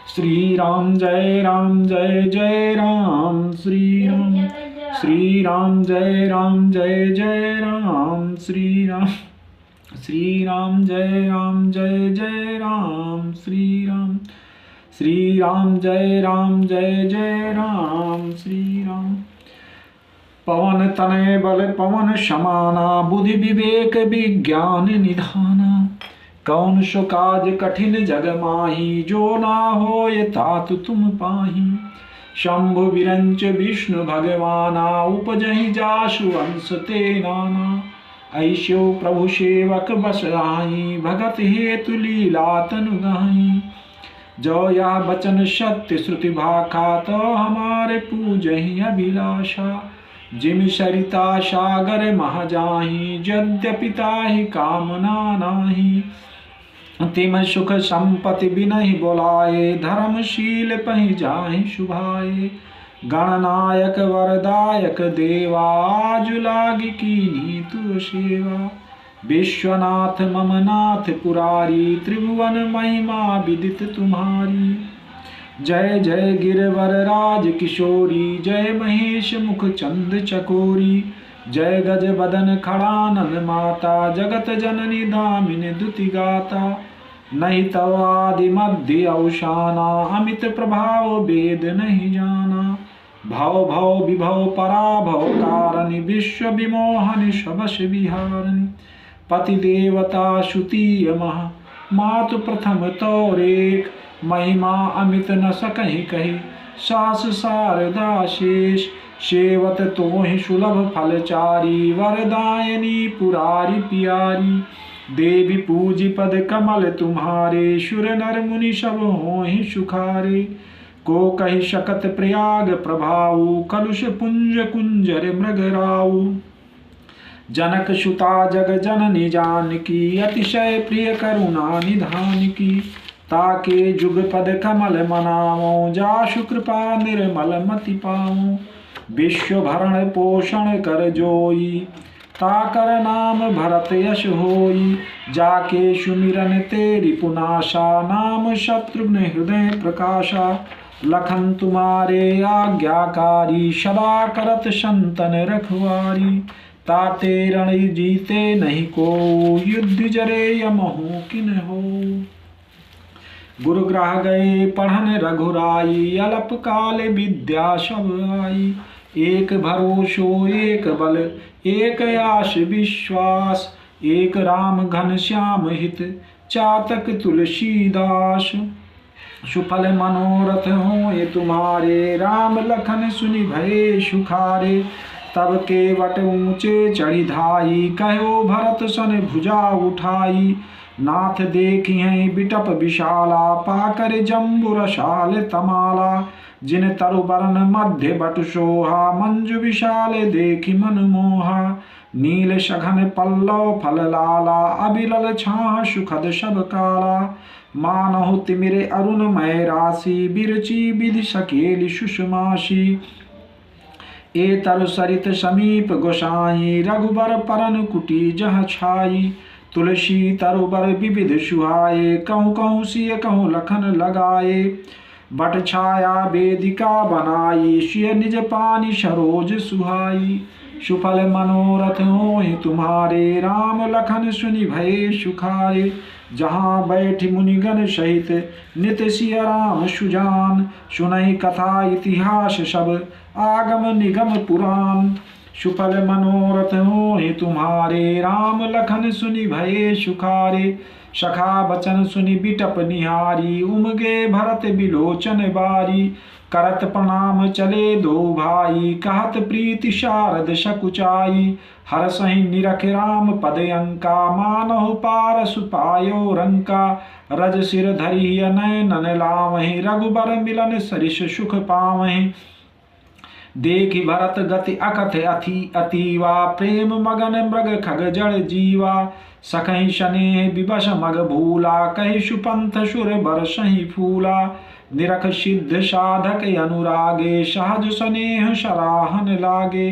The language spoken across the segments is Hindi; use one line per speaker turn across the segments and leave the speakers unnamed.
श्री राम जय राम जय जय राम श्री राम जय राम जय जय राम श्री राम जय राम जय जय राम श्री राम जय राम जय जय राम श्री राम। पवन तनय बल पवन समाना बुद्धि विवेक विज्ञान निधाना। कौन सो काज कठिन जग माही जो ना होय तात तुम पाही। शंभु विरंच विष्णु भगवाना उपजहि जासु अंश ते नाना। ऐस्यो प्रभु सेवक बस आई भगत हेतु लीला तनु गाई। जो या बचन सत्य श्रुति भाखा तो हमारे पूजहि अभिलाषा। जिम सरिता सागर मह जाहि यद्यपि ताहि कामना नाही। तिम सुख संपत्ति बिनहि बोलाए धर्मशील पहि जाहि शुभाए। गणनायक वरदायक देवा आजु लागी कीनी तु सेवा। विश्वनाथ मम नाथ पुरारी त्रिभुवन महिमा विदित तुम्हारी। जय जय गिरवर राज किशोरी जय महेश मुख चंद चकोरी। जय गज बदन खड़ानन माता जगत जननी दामिनी दुति गाता। नहीं तव आदि मध्य अवसाना अमित प्रभाव वेद नहीं जाना। भव भव विभव पराभव कारणि विश्व विमोहनि सबस विहारनि। पति देवता श्रुतीय महा मातु प्रथम तौरेक। महिमा अमित न सकहि कही सास शारदा शेष। सेवत तोहि सुलभ फलचारी वरदायनी पुरारी प्यारी। देवी पूजी पद कमल तुम्हारे सुर नर मुनि सब होहि सुखारे। को कहि शकत प्रयाग प्रभाऊ कलुष पुंज कुंजर मृगराऊ। जनक सुता जग जननी जानकी अतिशय प्रिय करुणा निधान की। ताके जुग पद कमल मनाओ जासु कृपा निर्मल मति पाओ। विश्व भरण पोषण कर जोई ताकर नाम भरत यश होई। जाके सुमिरन तेरी पुनाशा नाम शत्रुघ्न हृदय प्रकाशा। लखन तुम्हारे आज्ञाकारी सदा करत संतन रखवारी। ताते रण जीते नहीं को युद्ध जरे यमहु किन हो। गुरु ग्रह गए पढ़न रघुराई अल्प काल विद्या सब आई। एक भरोसो एक बल एक आश विश्वास। एक राम घन श्याम हित चातक तुलसीदास। सुफल मनोरथ होए तुम्हारे राम लखन सुनि भये सुखारे। तब के वट ऊंचे चढ़ी धाई कहो भरत सन भुजा उठाई। नाथ देखिए बिटप विशाला पाकर जम्बु रसाल तमाला। जिन तरु बरन मध्य बट सोहा मंजु विशाल देखि मन मोहा। नील सघन पल्लव फल लाला अबिलल छाह सुखद सब काला। मानहु तिमिरे अरुणमय राशि बिरची विधि सकेली सुषमासी। ए तरु सरित समीप गोसाई रघुबर परन कुटी जह छाई। तुलसी तरुबर विविध सुहाए कहूँ कहूँ सिय कहूँ लखन लगाए। बट छाया वेदिका बनाई सिय निज पानी सरोज सुहाई। सुफल मनोरथ होहि तुम्हारे राम लखन सुनि भये सुखारे। जहाँ बैठ मुनिगण सहित नित सिय राम सुजान। सुनहि कथा इतिहास सब आगम निगम पुराण। सुफल मनोरथ होहि तुम्हारे राम लखन सुनि भये सुखारे। सखा बचन सुनि बिटप निहारी उमगे भरत बिलोचन बारी। करत प्रणाम चले दो भाई कहत प्रीति शारद सकुचाई। हर सही निरख राम पद अंका मानहु पारस पायो रंका। रज सिर धरि नयन लावहि रघुबर मिलन सरिस सुख पावहि। देखि भरत गति अकथ अति अतीवा प्रेम मगन मृग खग जड़ जीवा। सखहि शनेह विवश मग भूला कहि सुपंथ सुर बरसहि फूला। निरख सिद्ध साधक अनुरागे सहज स्नेह सराहन लागे।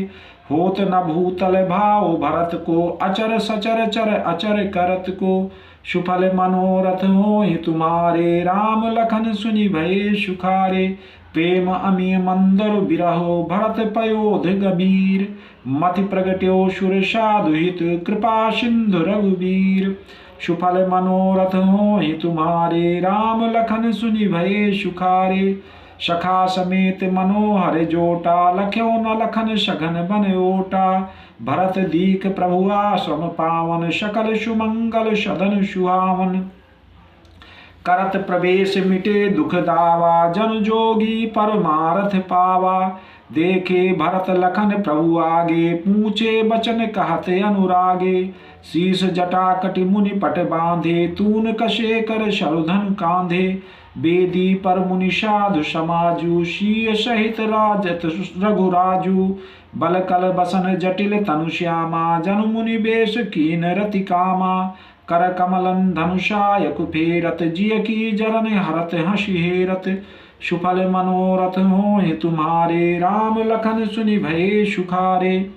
होत न भूतल भाव भरत को अचर सचर चर अचर करत को। सुफल मनोरथ होय तुम्हारे, राम लखन सुनि भये सुखारे। प्रेम अमी मंदर बिरहो, भरत पयोध गंभीर। मति प्रगट्यो सुर साधु हित, कृपा सिंधु रघुबीर। सुफल मनोरथ होय तुम्हारे, राम लखन सुनि भये सुखारे। सखा समेत मनोहर जोटा, लख्यो न लखन सघन बन ओटा। भरत दीक प्रभु आश्रम पावन, सकल सुमंगल सदन सुहावन। करत प्रवेश मिटे दुख दावा, जन जोगी परमारथ पावा। देखे भरत लखन प्रभु आगे, पूछे बचन कहत अनुरागे। शीस जटा कटि मुनि पट बांधे, तून कशे कर शरधन कांधे। बेदी पर मुनि साधु समाजु, शीय सहित राजत रघुराजु। बल कल बसन जटिल तनु श्यामा, जन मुनि बेश कीन रति कामा। कर कमलन धनुषायक फेरत, जिय की जरन हरत हंसी हेरत। सुफल मनोरथ होय तुम्हारे, राम लखन सुनि भये सुखारे।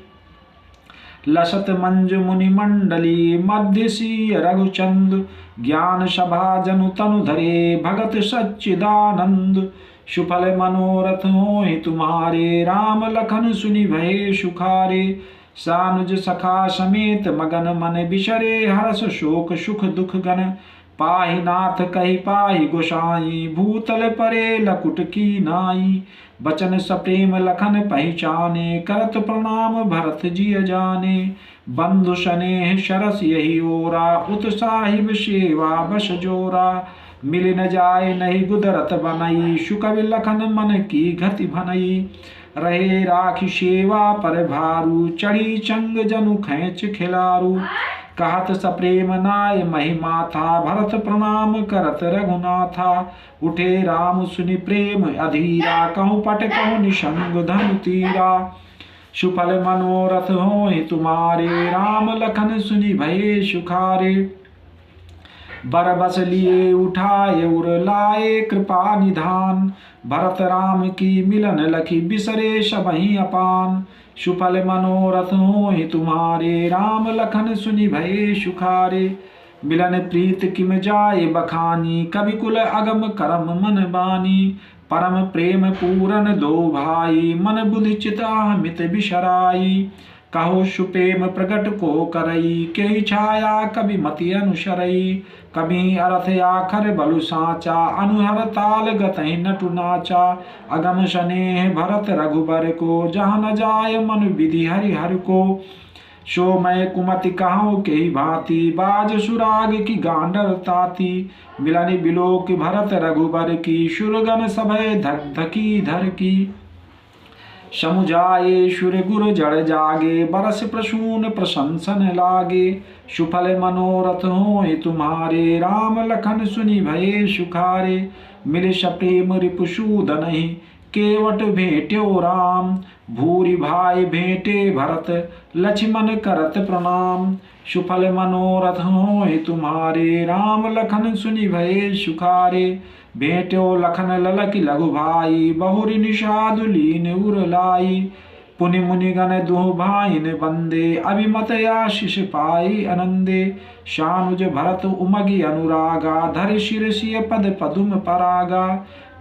लसत मंज मुनि मंडली, मध्य सीय रघुचंद। ज्ञान सभा जनु तनु धरे, भगत सच्चिदानंद। सुफल मनोरथ होय तुम्हारे, राम लखन सुनि भये सुखारे। सानुज सखा समेत मगन, मन बिसरे हरस शोक सुख दुख गन। पाहि नाथ कहि पाहि गोसाई, भूतल परे लकुट की नाई। बचन सप्रेम लखन पहचाने, करत प्रणाम भरत जिय जाने। बंधु स्नेह सरस यही ओरा, उत साहिब सेवा बस जोरा। मिल न जाय नहीं गुदरत बनई, सुकवि लखन मन की घति भनई। रहे राखी सेवा पर भारू, चढ़ी चंग जनु खैच खिलारू। कहत सप्रेम नाय महिमा था, भरत प्रणाम करत रघुनाथा। उठे राम सुनि प्रेम अधीरा, कहूँ पट कहूँ निशंग धनु तीरा। सुफल मनोरथ होय तुम्हारे, राम लखन सुनि भये सुखारे। बर बस लिए उठाए उर लाए, कृपा निधान। भरत राम की मिलन लखी, बिसरे सबहि अपान। सुफल मनोरथ होय तुम्हारे, राम लखन सुनि भये सुखारे। मिलन प्रीत किम जाय बखानी, कवि कुल अगम करम मन बानी। परम प्रेम पूरन दो भाई, मन बुद्धि चित मित बिसराई। कहो सुप्रेम प्रगट को करई, के छाया कवि मति अनुसरई। कभी अर्थ आखर बलु साचा, अनुहर ताल गतहि नटु नाचा। अगम स्नेह भरत रघुबर को, जहाँ न जाय मन विधि हरिहर को। सो मैं कुमति कहूँ के भांति, बाज सुराग की गांडर ताती। मिलनि बिलोक भरत रघुबर की, सुरगन सभय धक धकी धर की। समुझाए सुर गुर जड़ जागे, बरस प्रसून प्रशंसन लागे। सुफल मनोरथ होय तुम्हारे, राम लखन सुनि भये सुखारे। मिल सप्रेम रिपुसूदनहि, केवट भेट्यो राम। भूरि भाई भेंटे भरत, लक्ष्मण करत प्रणाम। सुफल मनोरथ होय तुम्हारे, राम लखन सुनि भये सुखारे। भेंट्यो लखन ललकी लघु भाई, बहुरि निषादु लीन उर लाई। पुनि मुनिगण दुह भाइन बंदे, अभिमत आशीष पाई आनंदे। शानुज भरत उमगी अनुरागा, धर शिर सिय पद पदुम परागा।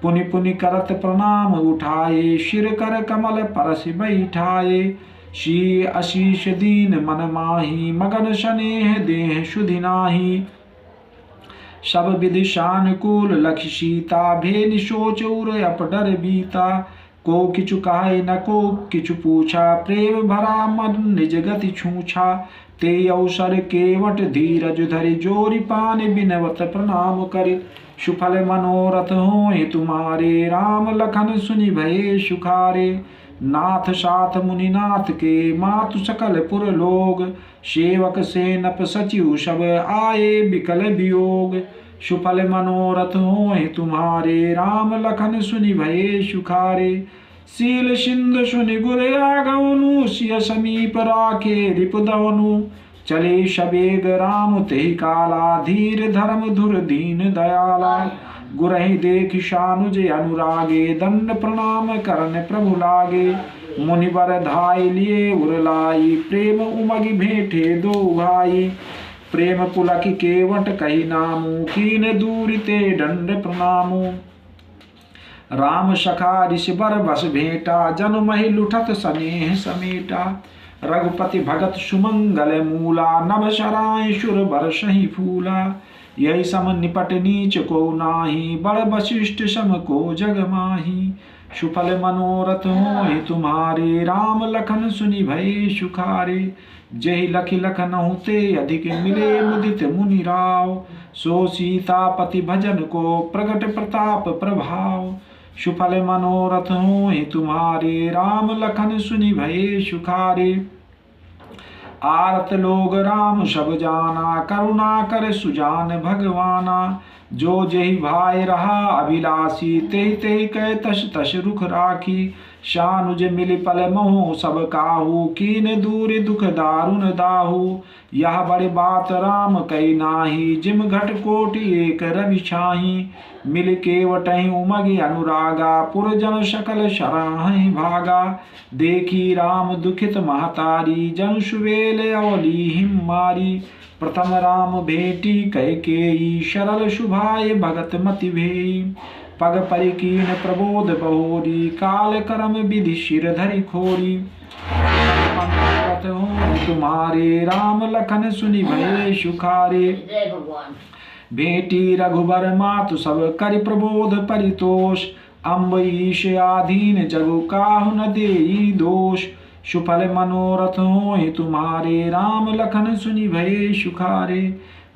पुनि पुनि करत प्रणाम उठाए, शिर कर कमल परस बैठाए। शी आशीष दीन मन माही, मगन स्नेह देह सुधि नाही। सब विधि शानुकूल लखि सीता, भेनि सोच उर अपडर बीता। को किछु कहे न को किछु पूछा, प्रेम भरा मन निज गति छूछा। ते अवसर केवट धीरज धरि, जोरि पान बिनवत प्रणाम करि। सुफल मनोरथ होय तुम्हारे, राम लखन सुनि भये सुखारे। नाथ साथ मुनिनाथ के, मातु सकल पुर लोग। सेवक सेनप सचिव सब, आए बिकल वियोग। सुफल मनोरथ होय तुम्हारे, राम लखन सुनि भये सुखारे। सील सिंधु सुनि गुर आगवनु, सिय समीप राखे रिपुदवनु। चले सबेग राम तेहि काला, धीर धर्म धुर दीन दयाला। गुरहि देख शानुज अनुरागे, दंड प्रणाम करन प्रभु लागे। मुनिवर धाय लिए उर लाई, प्रेम उमगी भेंटे दो भाई। प्रेम पुलक केवट कही नामू कीन दूर ते दंड प्रणामू। राम सखा ऋषि बर बस भेंटा जन मही लुठत स्नेह समेटा। रघुपति भगत सुमंगल मूला नभ सराय सुर बरसहि फूला। यही सम निपट नीच को नाही बड़ वशिष्ठ सम को जग माही। सुफल मनोरथ होय तुम्हारे राम लखन सुनि भये सुखारे। जहि लखि लखनऊ ते अधिक मिले मुदित मुनि राव। सो सीतापति भजन को प्रगट प्रताप प्रभाव। सुफल मनोरथ होय तुम्हारे राम लखन सुनि भये सुखारे। आरत लोग राम सब जाना करुणा कर सुजान भगवाना। जो जही भाई रहा अभिलाषी तेहि तेहि कह तस तस रुख राखी। शानुज मिल पल मोह सब काहू कीन दूर दुख दारुण दाहू। यह बड़ी बात राम कही नाही जिम घट कोटि एक रवि छाही। मिल केवटहि उमगि अनुरागा पुरजन सकल सराहि भागा। देखी राम दुखित महतारी जन सुवेल अवली हिम मारी। प्रथम राम भेटी कैकेयी सरल शुभाय भगत मति भेई। पग परिकीन प्रबोध बहोरी काल करम विधि शिर धरि खोरी। तुम्हारे राम लखन सुनि भये सुखारे। बेटी रघुबर मातु सब करि प्रबोध परितोष। अम्ब ईश आधीन जगु काहु न देई दोष। सुफल मनोरथ होय तुम्हारे राम लखन सुनि भये सुखारे।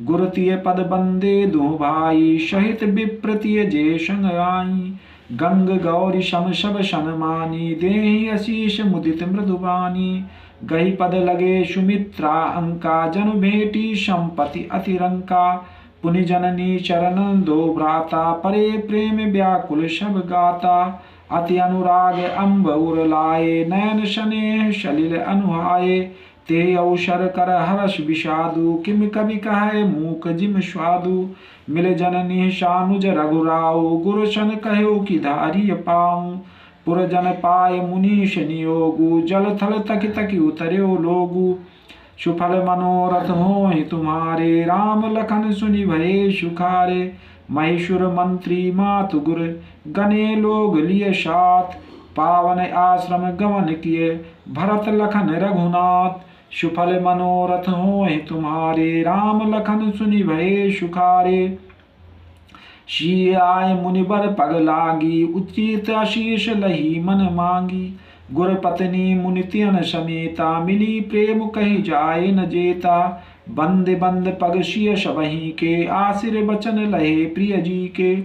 गुरुतिय पद बंदे दो भाई सहित विप्रतिय जे संग आई। गंग गौरी सम सब सनमानी देहि अशीष मुदित मृदुबानी। गही पद लगे सुमित्रा अंका जन भेटी संपति अतिरंका। पुनि जननी चरण दो भ्राता परे प्रेम व्याकुल सब गाता। अति अनुराग अम्ब उर लाए नयन स्नेह सलिल अनुहाए। ते अवसर कर हर्ष विषादु किम कवि कहे मूक जिम स्वादु। मिल जननी शानुज रघुराऊ गुरु सन कहो कि धारिय पाऊं। पुरजन पाय मुनीश नियोगु जल थल तक तक उतर्यो लोगु। सुफल मनोरथ होय तुम्हारे राम लखन सुनि भये सुखारे। महिषुर मंत्री मातु गुर गने लोग लिए साथ। पावन आश्रम गमन किए भरत लखन रघुनाथ। सुफल मनोरथ होय तुम्हारे राम लखन सुनि भये सुखारे। सिय आय मुनिबर पग लागी उचित आशीष लही मन मांगी। गुर पत्नी मुनितियन समेता मिली प्रेम कही जाए न जेता। बंद बंद पग सिय सबहि के आसिर बचन लहे प्रिय जी के।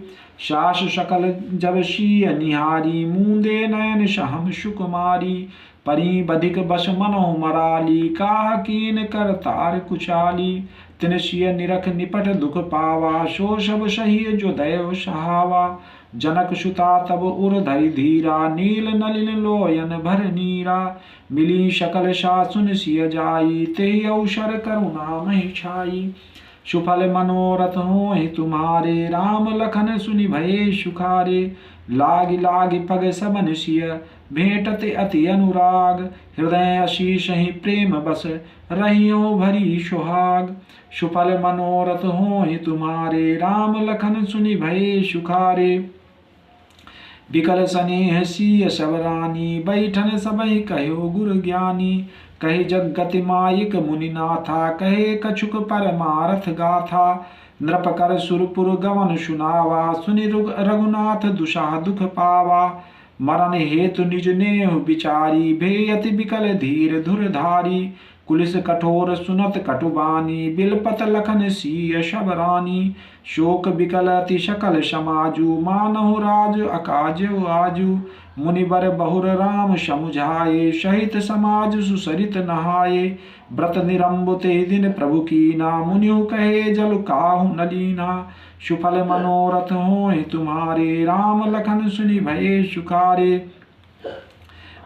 सास सकल जब सिय निहारी मूंदे नयन सहम सुकुमारी। परी बधिक बस मनोह मराली काह कीन कर तार कुचाली। तिन सिय निरख निपट दुख पावा सो सब सही जो दैव सहावा। जनक सुता तब उर धरि धीरा नील नलिन लोयन भर नीरा। मिली सकल सासुन सिय जाई तेहि अवसर करुणा महि छाई। सुफल मनोरथ होय तुम्हारे राम लखन सुनि भये सुखारे। लागी लागी पग सबन सिय भेंटते अति अनुराग। हृदय आशीष ही प्रेम बस रहियो भरी सुहाग। सुफल मनोरथ होय तुम्हारे राम लखन सुनि भये सुखारे। बिकल स्नेह सिय सब रानी बैठन सबहि कहो गुर ज्ञानी। कहे जगति मायिक मुनिनाथा कहे कछुक परमारथ गाथा। नृप कर सुरपुर गवन सुनावा सुनि रघुनाथ दुषा दुख पावा। मरण हेतु निज नेह विचारी भेयति बिकल धीर धुरधारी। कुलिस कठोर सुनत कटुबानी बिलपत लखन सिय सब रानी। शोक बिकल अति सकल समाजु मानहु राज अकाजु आजु। मुनिबर बहुर राम समुझाए सहित समाज सुसरित नहाए। व्रत निरंबु ते दिन प्रभु कीना मुनिहु कहे जल काहु नलीना। सुफल मनोरथ होय तुम्हारे राम लखन सुनि भये सुखारे।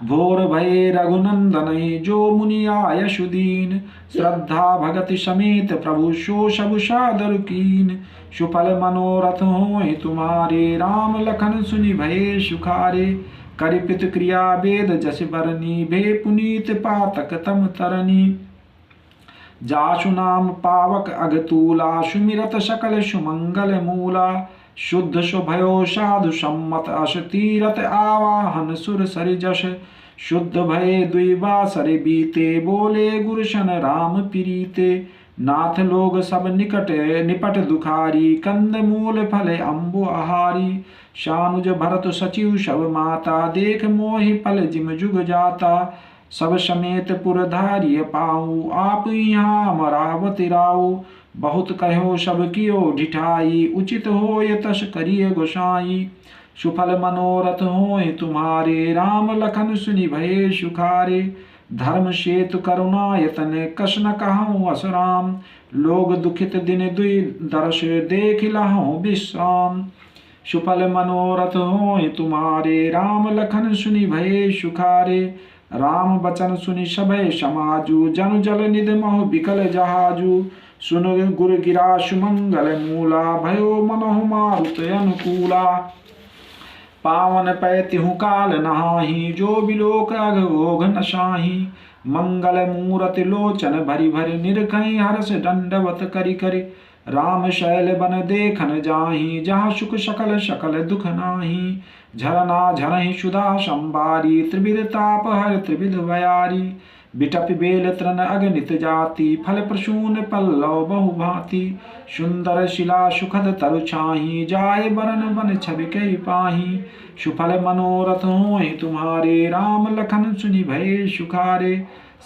भोर भये रघुनंदन जो मुनि आय सुदीन। श्रद्धा भगति समेत प्रभु सो सब सादर कीन। सुफल मनोरथ होय तुम्हारे राम लखन सुनि भये सुखारे। करिपित क्रिया वेद जस बरनी भे पुनीत पातक तम तरनी। जासु नाम पावक अगतूला सुमिरत सकल सुमंगल मूला शुद्ध शुभयो साधु सम्मत अश तीरथ आवाहन सुर सरि जश शुद्ध भये द्विबा सरे बीते बोले गुरुशन राम पीरीते नाथ लोग सब निकट निपट दुखारी कंद मूल फले अम्बु आहारी शानुज भरत सचिव शब माता देख मोहि पल जिम जुग जाता सब समेत पुरधारिय पाऊँ आप यहाँ अमरावती राऊ बहुत कहो सब कियो ढिठाई उचित होय तस करिय गोसाई सुफल मनोरथ होय तुम्हारे राम लखन सुनि भये सुखारे धर्म सेतु करुणायतन कस न कहूँ असराम लोग दुखित दिन दुई दर्श देख लहूँ विश्राम सुफल मनोरथ होय तुम्हारे राम लखन सुनि भये सुखारे राम बचन सुनि सभय समाजू जन जल निध महु बिकल जहाजू सुन गुर गिरा सुमंगल मूला भयो मनहु मारुत अनुकूला पावन पैतिहु काल नहाही जो बिलोक अघोघ नशाही मंगल मूरत लोचन भरि भरि निरखई हर्ष दंडवत करि करि राम शैल बन देखन जाही जहाँ सुख सकल सकल दुख नाही झरना झरहि सुधा संबारी त्रिविध ताप हर त्रिविध भयारी बिटप बेल त्रन अगणित जाति फल प्रसून पल्लव बहु भांति सुंदर शिला सुखद तरु छाही जाय बरन बन छवि कई पाही सुफल मनोरथ होय तुम्हारे राम लखन सुनि भये सुखारे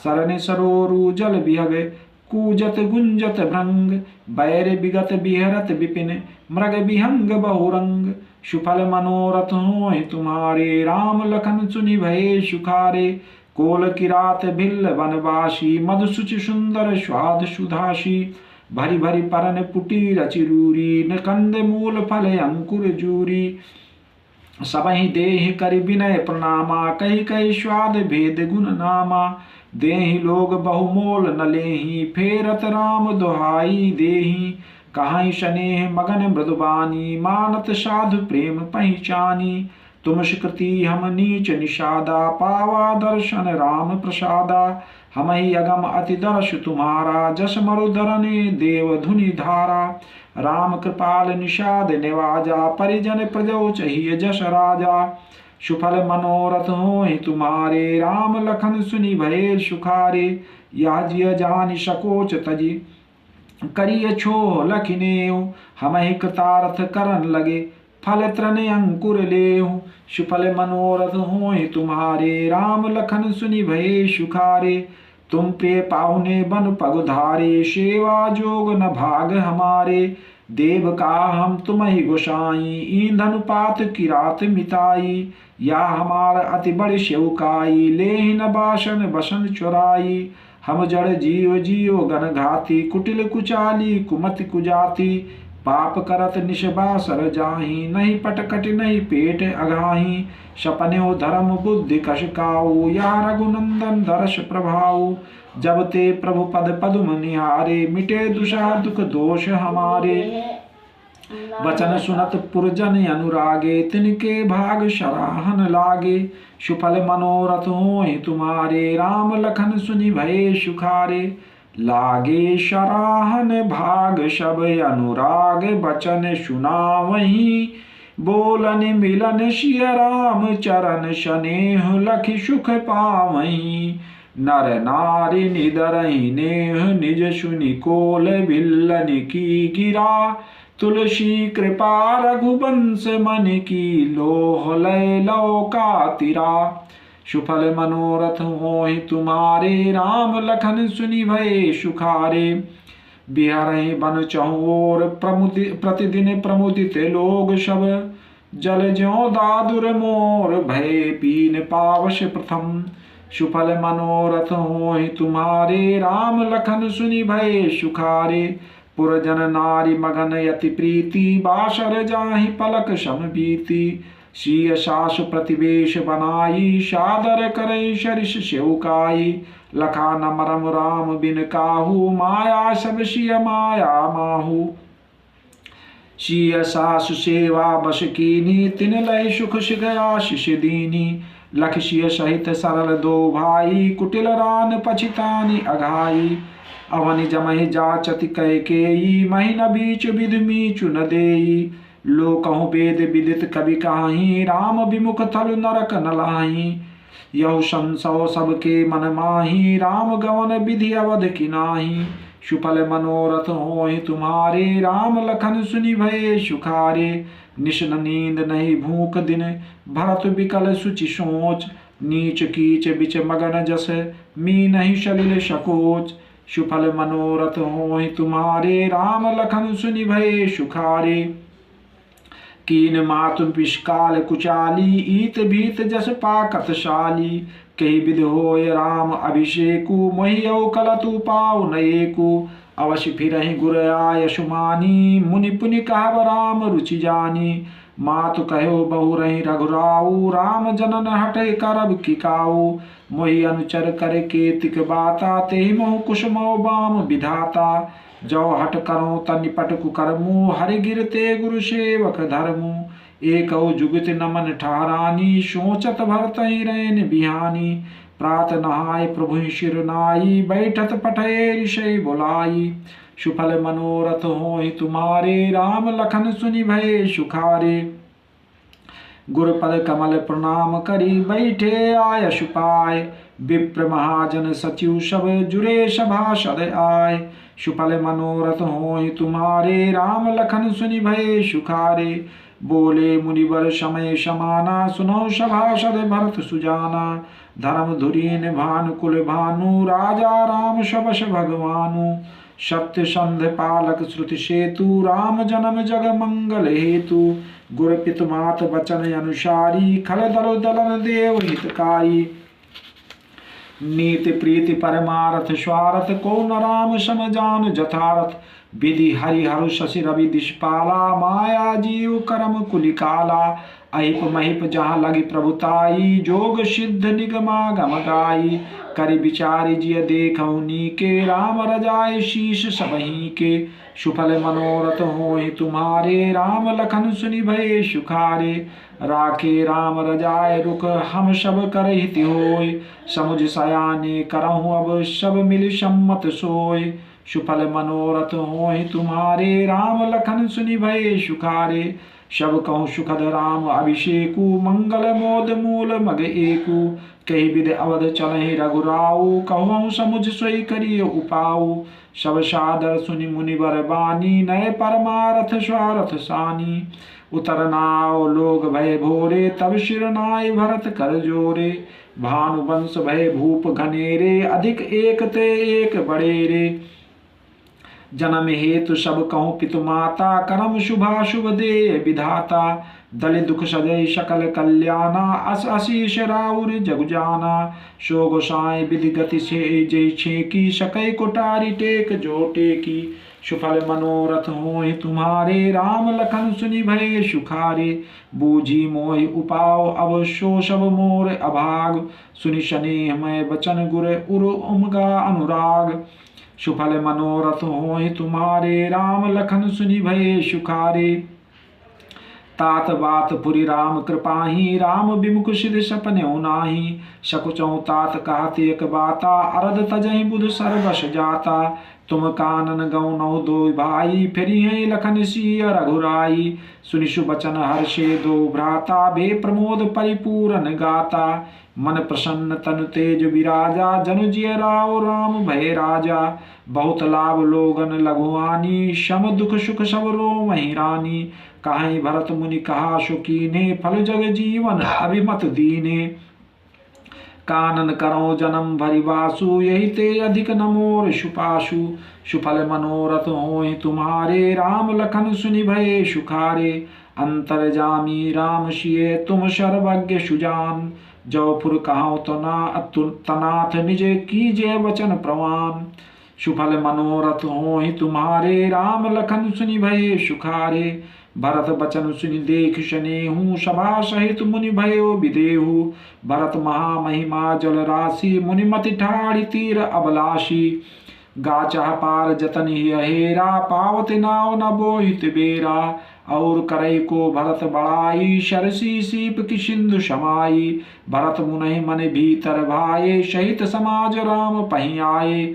सरन सरोरु जल बिहग कूजत गुंजत भृंग बैर विगत बिहरत विपिन मृग विहंग बहुरंग सुफल मनोरथ होय तुम्हारे राम लखन सुनि भये सुखारे कोल किरात भिल्ल वनवासी मधुसुचि सुंदर स्वाद सुधासी भरी भरी परन पुटी रचिरूरी नकंद मूल फल अंकुर जूरी सबहि देहि करि विनय प्रणामा कही कही स्वाद भेद गुण नामा देहि लोग बहुमोल न लेहि फेरत राम दुहाई देहि कहाई स्नेह मगन मृदुबानी मानत साधु प्रेम पहचानी तुम सुकृति हम नीच निषादा पावा दर्शन राम प्रसादा हम ही अगम अति दर्श तुम्हारा जस मरुधरने देव धुनि धारा राम कृपाल निषाद निवाजा परिजन प्रजो चाहिए जस राजा सुफल मनोरथ होय तुम्हारे राम लखन सुनि भये सुखारे याजिय जानि सकोच तजी करिय छो लखिनेऊ हम ही कृतार्थ करन लगे फल त्रन अंकुर लेहु सुफल मनोरथ होय तुम्हारे राम लखन सुनि भये सुखारे तुम प्रिय पाहुने बन पगुधारे सेवा जोग न भाग हमारे देव का हम तुम ही गोसाई ईंधन पात किरात मिताई या हमार अति बड़ सेवकाई ले न बासन बसन चुराई हम जड़ जीव जियो गन घाती कुटिल कुचाली कुमति कुजाती पाप करत निशबासर जाही नहीं पटकट नहीं पेट अघाही सपन्यो धर्म बुद्धि कशकाऊ या रघुनंदन दर्श प्रभाऊ जब ते प्रभु पद पदुम निहारे मिटे दुषा दुख दोष हमारे वचन सुनत पुरजन अनुरागे तिनके भाग शराहन लागे सुफल मनोरथ होय तुम्हारे राम लखन सुनि भये सुखारे लागे शराहन भाग सब अनुराग बचन सुनावहीं बोलन मिलन सिय राम चरण स्नेह लखि सुख पावहीं नर नारी निदरहि नेह निज सुनि कोल बिल्लन की गिरा तुलसी कृपा रघुवंश मन की लोह लय लौका तिरा सुफल मनोरथ होय तुम्हारे राम लखन सुनि भये सुखारे बिहारहि बन चहुओर प्रतिदिन प्रमुदित लोग सब जल ज्यों दादुर मोर भय पीन पावश प्रथम सुफल मनोरथ होय तुम्हारे राम लखन सुनि भये सुखारे पुरजन नारी मगन यति प्रीति बासर जाहि पलक सम बीती शीय सास प्रतिवेश बनाई सादर करे शरिष सेवकाई लखा न मरम राम बिन काहू माया सब शिय माया माहू शीय सास सेवा बस कीनी तिन लय सुख सिख आशीष दीनी लख शिय सहित सरल दो भाई कुटिल रान पछितानी अघाई अवनि जमहि जाचति कैकेयी, महि न बीच विध मीचु न देई। लोकहु वेद विदित कवि काहीं, राम विमुख थल नरक न लाहीं। यहु संसव सबके मन माही, राम गवन विधि अवध की नाही। सुफल मनोरथ होहि तुम्हारे, राम लखन सुनि भये सुखारे। निश न नींद नहीं भूख दिन, भरत बिकल सुचि सोच। नीच कीच बिच मगन जस, मी नहीं सलिल सकोच। सुफल मनोरथ होहि तुम्हारे, राम लखन सुनि भये सुखारे। कीन मातु पिशकाल कुचाली, ईत भीत जस पाकत शाली। कही विध होय राम अभिषेकु, मोहियौ कलतु पाउ नयेकु। अवश्य फिरहि गुर आय सुमानी, मुनि पुनि कहब राम रुचि जानी। मातु कहो बहु रहि रघुराऊ, राम जनन हटे करब किकाऊ। मोहि अनुचर कर केतिक बाता, तेहि मोह कुसुमौ बाम विधाता। जो हट करो त निपट कुकर्मु, हरि गिरते गुरु सेवक धर्मु। एकौ जुगति नमन ठहरानी, सोचत भरतहि रैन बिहानी। प्रात नहाय प्रभु शिर नाई, बैठत पठे ऋषि बुलाई। सुफल मनोरथ होहि तुम्हारे, राम लखन सुनि भये सुखारे। गुरुपद कमल प्रणाम करी, बैठे आय सुपाय। विप्र महाजन सचिव सब, जुरे सभासद आय। सुफल मनोरथ होहि तुम्हारे, राम लखन सुनि भये सुखारे। बोले मुनिवर समय समाना, सुनो सभासद भरत सुजाना। धर्म धुरीन भानुकुल भानु, राजा राम सबस भगवानु। सत्य संध पालक श्रुति सेतु, राम जन्म जग मंगल हेतु। गुर पितु मात बचन अनुसारी, खल दल दलन देव हितकारी। नीति प्रीति परमारथ स्वारथ, को न राम सम जान जथारथ। विधि हरि हरु शशि रवि दिशपाला, माया जीव करम कुलिकाला। अहिप महिप जहाँ लगी प्रभुताई, जोग सिद्ध निगमागम गाई। करि विचारि जिय देखौ नीके, राम रजाय शीश सबही के। सुफल मनोरथ होहि तुम्हारे, राम लखन सुनि भये सुखारे। राखे राम रजाय रुख, हम सब कर हित होय। समुझ सयाने करहु अब, सब मिल सम्मत सोय। सुफल मनोरथ होहि तुम्हारे, राम लखन सुनि भये सुखारे। सब कहूँ सुखद राम अभिषेकु, मंगल मोद मूल मग एकु। कही विध अवध चलहि रघुराऊ, कहूँ समुझ सोई करिय उपाऊ। सब सादर सुनि मुनिवर बानी, नय परमारथ स्वारथ सानी। उतर नाव लोग भय भोरे, तब शिर नाय भरत कर जोरे। भानुवंश भय भूप घनेरे, अधिक एक ते एक बड़ेरे। जन्म हेतु सब कहूँ पितु माता, करम शुभाशुभ दे विधाता। दलि दुख सजय सकल कल्याणा, अस अशीष राउर जग जाना। सो गोसाई विधि गति से जय छेकी, सकै कोटारी टेक जो टेकी। सुफल मनोरथ होहि तुम्हारे, राम लखन सुनि भये सुखारे। बूझी मोहि उपाव अब, सो सब मोर अभाग। सुनि स्नेह मैं बचन गुर, उर उमगा अनुराग। सुफल मनोरथ होहि तुम्हारे, राम लखन सुनि भये सुखारे। तात बात पुरि राम कृपाही, राम विमुख सिद्ध सपनेउ नाही। सकुचौ तात कहत एक बाता, अरद तजहि बुध सरबस जाता। तुम कानन गौनौ दो भाई, फिरी हैं लखन सिय रघुराई। सुनि सुबचन हर्षे दो भ्राता, बे प्रमोद परिपूरन गाता। मन प्रसन्न तनु तेज विराजा, जनु जिय राव राम भय राजा। बहुत लाभ लोगन लघुआनी, सम दुख सुख सब रोमहि रानी। काहि भरत मुनि कहा सुकीने, फल जग जीवन अभिमत दीने। कानन करो जन्म भरि वासु, यही ते अधिक नमोर सुपाशु। सुफल मनोरथ होहि तुम्हारे, राम लखन सुनि भये सुखारे। अंतरजामी राम सिए तुम सर्वज्ञ सुजान। जौपुर कहाउ तनाथ, निज कीजे वचन प्रवान। सुफल मनोरथ होहि तुम्हारे, राम लखन सुनि भये सुखारे। भरत बचन सुनि देख शनेहु, सभा सहित मुनि भयो विदेहु। भरत महामहिमा जल राशि, मुनिमति ठाढ़ी तीर अबलाशी। गाचह पार जतन हेरा, पावत नाव न बोहित बेरा। और करई को भरत बड़ाई, शरसी सीप की सिंधु समाई। भरत मुनि मन भीतर भाए, सहित समाज राम पही आए।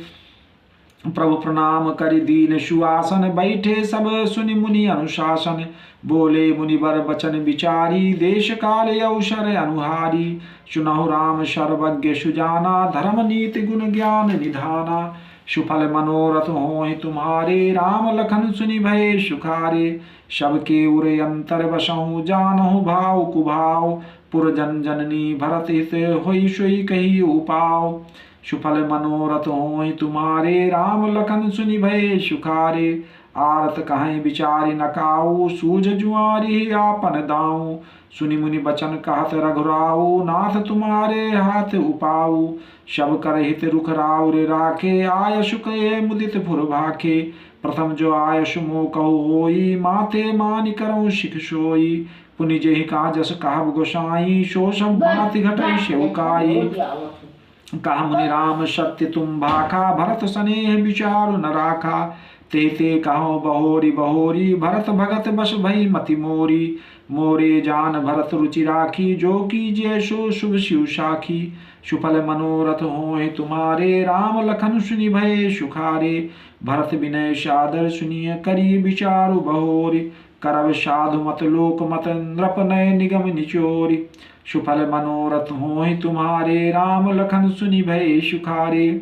प्रभु प्रणाम करि दीन सुआसन, बैठे सब सुनि मुनि अनुशासन। बोले मुनिवर बचन विचारी, देश काल अवसर अनुहारी। सुनहु राम सर्वज्ञ सुजाना, धर्म नीति गुण ज्ञान निधाना। सुफल मनोरथ होय तुम्हारे, राम लखन सुनि भये सुखारे। सबके उरे अंतर बसहु, जानहु भाव कुभाव। पुर जन जननी भरत हित, होई सोई कही उपाव। सुफल मनोरथ होय तुम्हारे, राम लखन सुनि भये सुखारे। आरत कहें विचारि न काऊ, सूझ जुआरी आपन दाऊ। सुनि मुनि बचन कहत रघुराऊ, नाथ तुम्हारे हाथ उपाऊ। सब कर हित रुख राव रे राखे, आयसु कहे मुदित फुर भाखे। प्रथम जो आयसु मो कहु होई, माथे मानि करऊँ सिख सोई। पुनि जेहि काजस कहब गोसाई, सो सब भांति घटई सेवकाई। कहा मुनि राम सत्य तुम भाखा, भरत स्नेह विचारु न राखा। ते ते कहो बहोरी बहोरी, भरत भगत बस भई मति मोरी। मोरे जान भरत रुचि राखी, जो कीजिए सो शुभ शिव साखी। सुफल मनोरथ होय तुम्हारे, राम लखन सुनि भये सुखारे। भरत विनय सादर सुनिय, करिय विचारु बहोरी। करब साधु मत लोक मत, नृप नय निगम निचोरी। सुफल मनोरथ होय तुम्हारे, राम लखन सुनि भये सुखारे।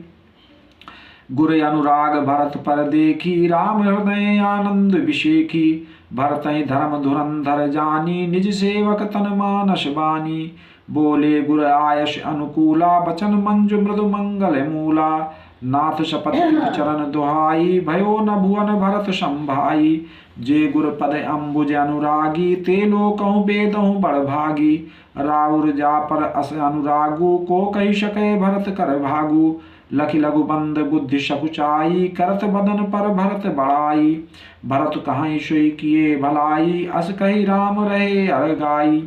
गुर अनुराग भरत पर देखी, राम हृदय आनंद विशेखी। भरत धर्म धुरंधर जानी, निज सेवक तन मानस बानी। बोले गुर आयस अनुकूला, बचन मंजु मृदु मंगल मूला। नाथ सपत्ति चरण दुहाई, भयो न भुवन भरत संभाई। जे गुर पद अम्बुज अनुरागी, ते लोकहु बेदहु बड़ भागी। राउर जा पर अस अनुरागु, को कही सके भरत कर भागु। लखि लघु बंद बुद्धि सकुचाई, करत बदन पर भरत बड़ाई। भरत कहाई सोई किए भलाई, अस कही राम रहे अरगाई।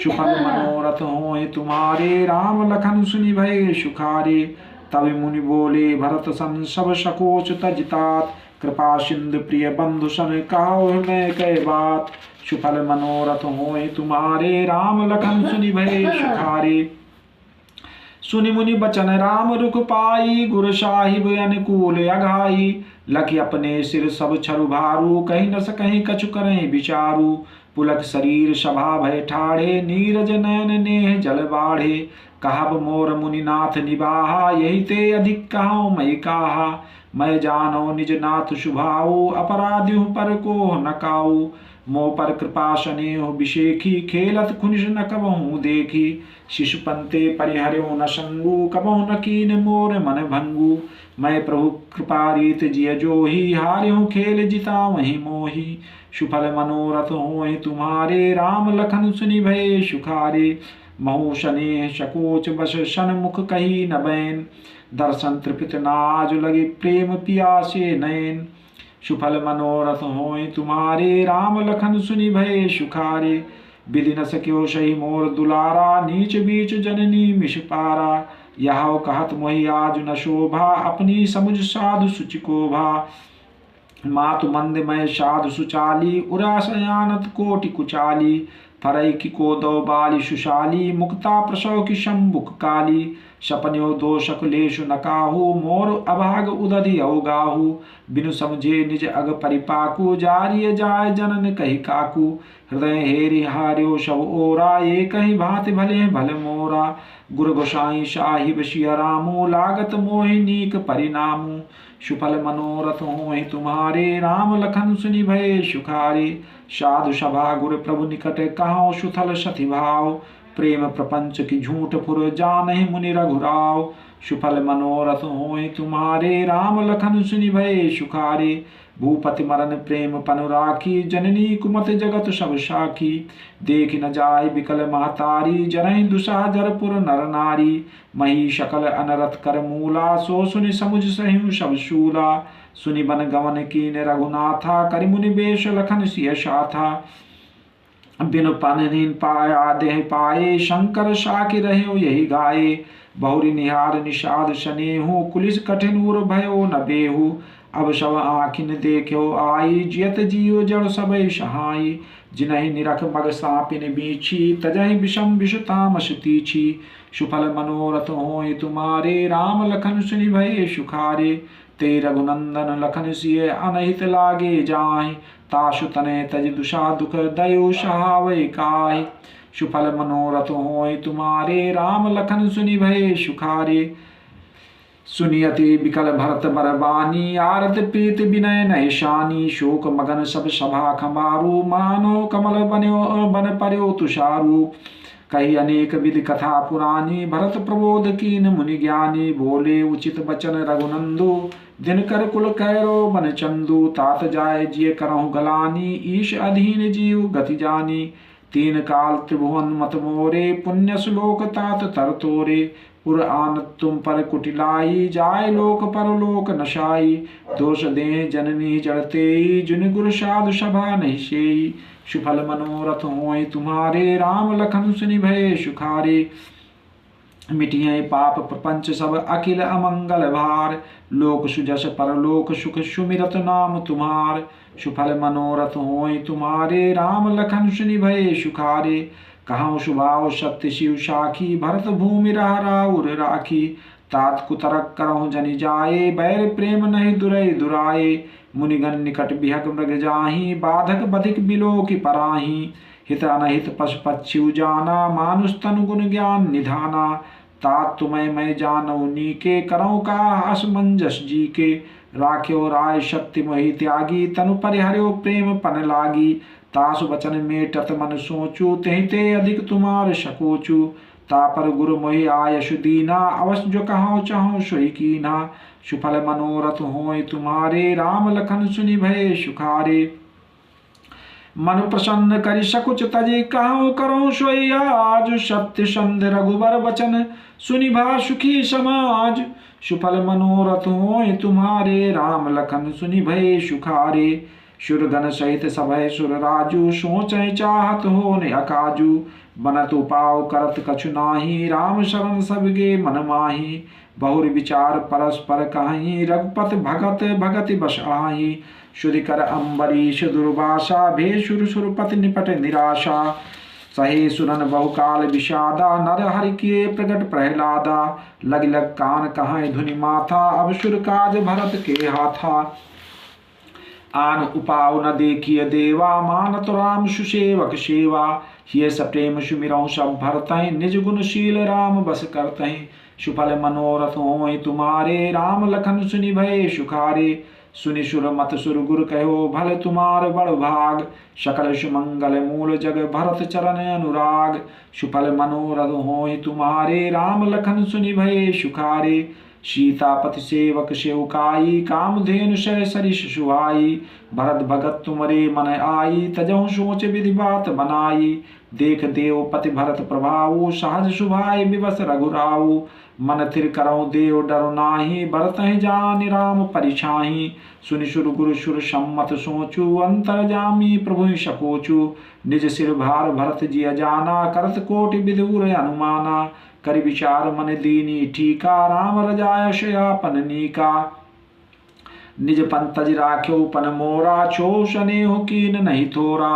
सुफल मनोरथ होय तुम्हारे, राम लखन सुनि भये सुखारे। तब मुनि बोले भरत सन, सब सकोच तजतात। कृपा सिंधु प्रिय बंधु सन, कहो हृदय कह बात। सुफल मनोरथ होय तुम्हारे, राम लखन सुनि भये सुखारे। सुनि मुनि बचन राम रुख पाई, गुर साहिब अनुकूल अघाई। लखि अपने सिर सब छरु भारू, कहीं न सकहीं कछु करें विचारू। पुलक शरीर सभा भय ठाढ़े, नीरज नयन नेह जल बाढ़े। कहब मोर मुनिनाथ निबाहा, यही ते अधिक कहाऊँ मैं काहा। मैं जानो निज नाथ सुभाऊ, अपराधियों पर को न काऊ। मोह पर कृपा स्नेह विशेखी, खेलत खुनिश न कबहूँ देखी। शिशु पंते परिहर्यो न संगु, कबहु न कीन मोर मन भंगु। मैं प्रभु कृपा रीत जिय जोही, हार्यों खेल जिता वही मोही। सुफल मनोरथ होय तुम्हारे, राम लखन सुनि भये सुखारे। महु स्नेह सकोच बस सन्मुख कही न बैन, दर्शन तृपित नाज लगे प्रेम पियासे नैन। सुफल मनोरथ होय तुम्हारे, राम लखन सुनि भये सुखारे। विधि न सक्यो सही मोर दुलारा, नीच बीच जननी मिष पारा। यह कहत मोहि आज न शोभा, अपनी समुझ साधु सुचि को भा। मातु मंद मैं साधु सुचाली, उरा सयानत कोटि कुचाली। फरई की कोदो बाली सुशाली, मुक्ता प्रसव की शंबुक काली। सपन्यो दोषक लेशु न काहू, मोर अभाग उदधि अवगाहू। बिनु समझे निज अग परिपाकु, जारिय जाय जनन कही काकू। हृदय हेरि हार्यो सब ओरा, ये कहीं भांति भले भले मोरा। गुरु गोसाई साहिब सिया रामू, लागत मोहिनीक परिणामू। सुफल मनोरथ होय तुम्हारे, राम लखन सुनि भये सुखारे। साधु सभा गुरु प्रभु निकट, कहाओ सुथल सति भाव। प्रेम प्रपंच की झूठ फुर, जानहि मुनि रघुराव। सुफल मनोरथ होय तुम्हारे, राम लखन सुनि भये सुखारे। भूपति मरन प्रेम पनु राखी, जननी कुमत जगत सब साखी। देख न जाय बिकल महतारी, जरहि दुसह जरपुर नर नारी। मही शकल अनरथ कर मूला, सो सुनि समुझ सहिं सब शूला। सुनि बन गवन कीन रघुनाथा, करि मुनि बेश लखन सिय साथा। बिनु पनहीन पाया देह पाए, शंकर साखी रहे यही गाये। बहुरी निहार निषाद सनेहु, कुलिस कठिन उर भयो न बेहु। अब सब आँखिन देखो आई, जियत जियो जड़ सबई सहाई। जिनहि निरख मग सापिन बीछी, तजहि विषम विष तामस तीछी। सुफल मनोरथ होय तुम्हारे, राम लखन सुनि भये सुखारे। ते रघुनंदन लखन सिय अनहित लागे जाहि। तासु तने तज दुषा दुख दयो सहावै काहि। सुफल मनोरथ होय तुम्हारे राम लखन सुनि भये सुखारे। सुनियति बिकल भरत बरबानी आरत प्रीत विनय नय शानी। शोक मगन सब सभा खमारू मानो कमल बन्यो बन पर्यो तुषारू। कही अनेक विधि कथा पुरानी भरत प्रबोध कीन मुनि ज्ञानी। बोले उचित बचन रघुनंदु दिनकर कुल कैरो बन चंदु। तात जाय जिय करहु गलानी ईश अधीन जीव गति जानी। तीन काल त्रिभुवन मत मोरे पुण्य श्लोक तात तर तोरे। पुर आन तुम पर कुटिलाई जाय लोक परलोक नशाई। दोष दे जननी जड़ते जुन गुरु साधु सभा नहीं सेई। सुफल मनोरथ होय तुम्हारे राम लखन सुनि भये सुखारे। मिटिये पाप प्रपंच सब अखिल अमंगल भार। लोक सुजस परलोक सुख सुमिरत नाम तुम्हार। सुफल मनोरथ होय तुम्हारे राम लखन सुनि भये सुखारे। कहाँ सुभाव सत्य शिव साखी भरत भूमि रह राउर राखी। तात कुतरक करहु जनि जाए बैर प्रेम नहीं दुरई दुराए। मुनिगण निकट बिहक मृग जाहि बाधक बधिक बिलो की पराहि। हित अनहित पशु पक्षी जाना मानुष तनु गुण ज्ञान निधाना। तात तुम्हें मैं जानऊ नीके करऊँ का असमंजस जी के। राख्यो राय शक्ति मोहि त्यागी तनु परिहर्यो प्रेम पन लागी। तासु वचन मेटत मन सोचू तेहि ते अधिक तुम्हार शकोचू। तापर गुरु मोहि आयसु दीना अवश्य जो कहाओ चाहो सोई कीना। सुफल मनोरथ होय तुम्हारे राम लखन सुनि भये सुखारे। मन प्रसन्न करि सकुच तजी कहाओ करो सोई आज। सत्य संध रघुबर वचन सुनि भा सुखी समाज। सुफल मनोरथ होय तुम्हारे राम लखन सुनि भये सुखारे। सुरगण सहित सभय सुर राजू सोचै चाहत हो ने अकाजू। बनत उपाव करत कछु नाही राम शरण सबगे मन माही। बहुर विचार परस्पर कहीं रघुपत भगत भगति बस आही। शुरि कर अम्बरीश दुर्वासा भेषुर सुरपति निपट निराशा। सहे सुरन बहुकाल विषादा नर हरि किए प्रगट प्रहलादा। लग लग कान कहाँ धुनि माथा अब सुर काज भरत के हाथा। आन उपाव न देखिय देवा मानत राम सुसेवक सेवा। ये सप्रेम सुमिरहु सब भरतहि निज गुणशील राम बस करतहि। सुफल मनोरथ होय तुम्हारे राम लखन सुनि भये सुखारे। सुनि सुर मत सुर गुर कहो भल तुम्हार बड़ भाग। सकल सुमंगल मूल जग भरत चरण अनुराग। सुफल मनोरथ होय तुम्हारे राम लखन सुनि भये सुखारे। सीतापति सेवक सेवकाई कामधेनु सह सरिस सुहाई। भरत भगत तुमरे मन आई तजहु सोच विधि बात बनाई। देख देव पति भरत प्रभाऊ सहज सुभाय विवस रघुराऊ। मन थिर करहु देव डरु नाही भरतहि जानि राम परिछाहि। सुनि सुर गुरु सुर सम्मत सोचू अंतर जामी प्रभु सकोचू। निज सिर भार भरत जिय जाना करत कोटि विधि उर अनुमाना। करि विचार मन दीनी ठीका राम रजाय शयापन नीका। निज पंतज राख्यो पन मोरा छो स्नेह कीन नहीं थोरा।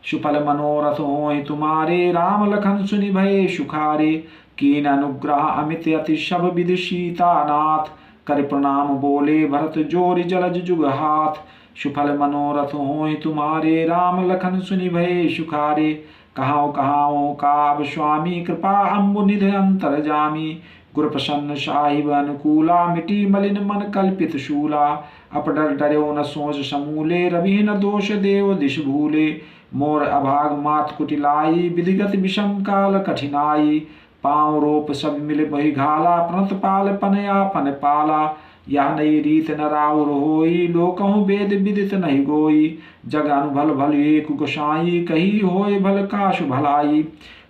सुफल मनोरथ होय तुम्हारे राम लखन सुनि भये सुखारे। कीन अनुग्रह अमित अति सब विधि सीतानाथ। कर प्रणाम बोले भरत जोरि जलज जुग हाथ। सुफल मनोरथ होय तुम्हारे राम लखन सुनि भये सुखारे। कहाओ कहाओ काब स्वामी कृपा अम्बु निध अंतर जामी। गुर प्रसन्न साहिब अनुकूला मिटी मलिन मन कल्पित शूला। अपडर डर्यो न सोच समूले रवि न दोष देव दिश भूले। मोर अभाग मात कुटिलाई विधिगत विषम काल कठिनाई। पाँव रोप सब मिल बहि घाला प्रणत पाल पनया पन पाला। यह नई रीत न राउर होई लोकहु वेद विदित नहीं गोई। जग अनुभल भल एक गोसाई कही होय भल काशु भलाई।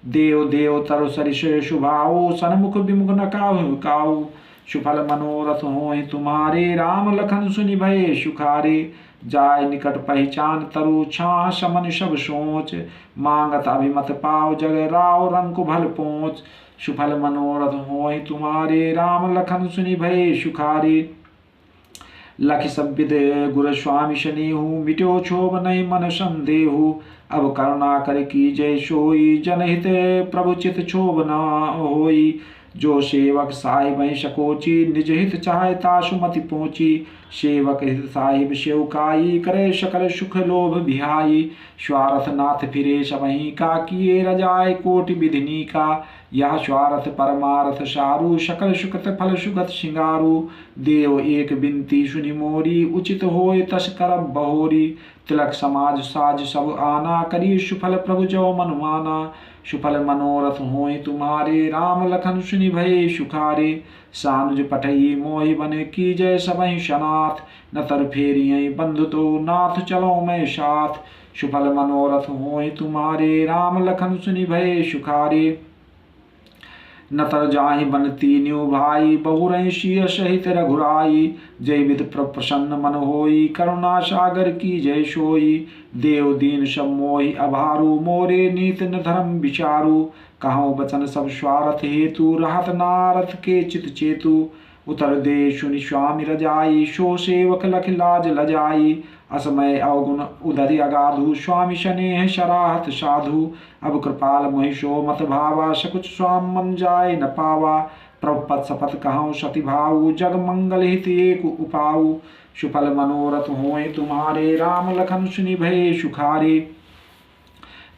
देव देव तरु सरिस शुभाऊ सन्मुख विमुख न काहु काऊ। सुफल मनोरथ होय तुम्हारे राम लखन सुनि भये सुखारे। जाय निकट पहचान तरु छाह समन सब सोच। मांगत अभिमत पाव जग राव रंक भल पोच। सुफल मनोरथ होय तुम्हारे राम लखन सुनि भये सुखारे। लखि सब विद गुर स्वामी शनेहु मिट्यो क्षोभ नहीं मन संदेहु। अब करुणा कर की जय सोई जनहित प्रभु चित क्षोभ न होई। जो सेवक साहिब शकोची, निज हित चाहे तासु मति पहुँची। सेवक हित साहिब सेवकाई, करे सकल सुख लोभ बिहाई। स्वार्थ नाथ फिरे सबहीं का, किए रजाए कोटि विधिनी का। यह स्वार्थ परमार्थ सारू, सकल सुखत फल सुगत सिंगारू। देव एक बिनती सुनि मोरी, उचित होय तस करब बहोरी। तिलक समाज साज सब आना, करी सुफल प्रभु जो मन माना। सुफल मनोरथ होय तुम्हारे, राम लखन सुनि भये सुखारे। सानुज पठई मोहि बन, कीजय सबहि सनाथ। न तर फेरियं बंधु तो, नाथ चलो मैं साथ। सुफल मनोरथ होय तुम्हारे, राम लखन सुनि भये सुखारे। न तर जाहि बनती न्यू भाई, बहुरहि सिय सहित रघुराई। जय विद प्रसन्न मन होई, करुणा सागर की जय सोई। देव दीन सब मोहि अभारू, मोरे नीत न धर्म विचारू। कहो बचन सब स्वार्थ हेतु, रहत नारथ के चित चेतु। उतर दे सुनि स्वामी रजाई, सो सेवक लख लाज लजाई। असमय अवगुण उदधि अगाधु, स्वामी स्नेह सराहत साधु। अब कृपाल मोहि सो मत भावा, सकुच स्वाम मन जाय न पावा। प्रभु पद शपथ कहूँ सति भाऊ, जग मंगल हित एक उपाऊ। सुफल मनोरथ होय तुम्हारे, राम लखन सुनि भये सुखारे।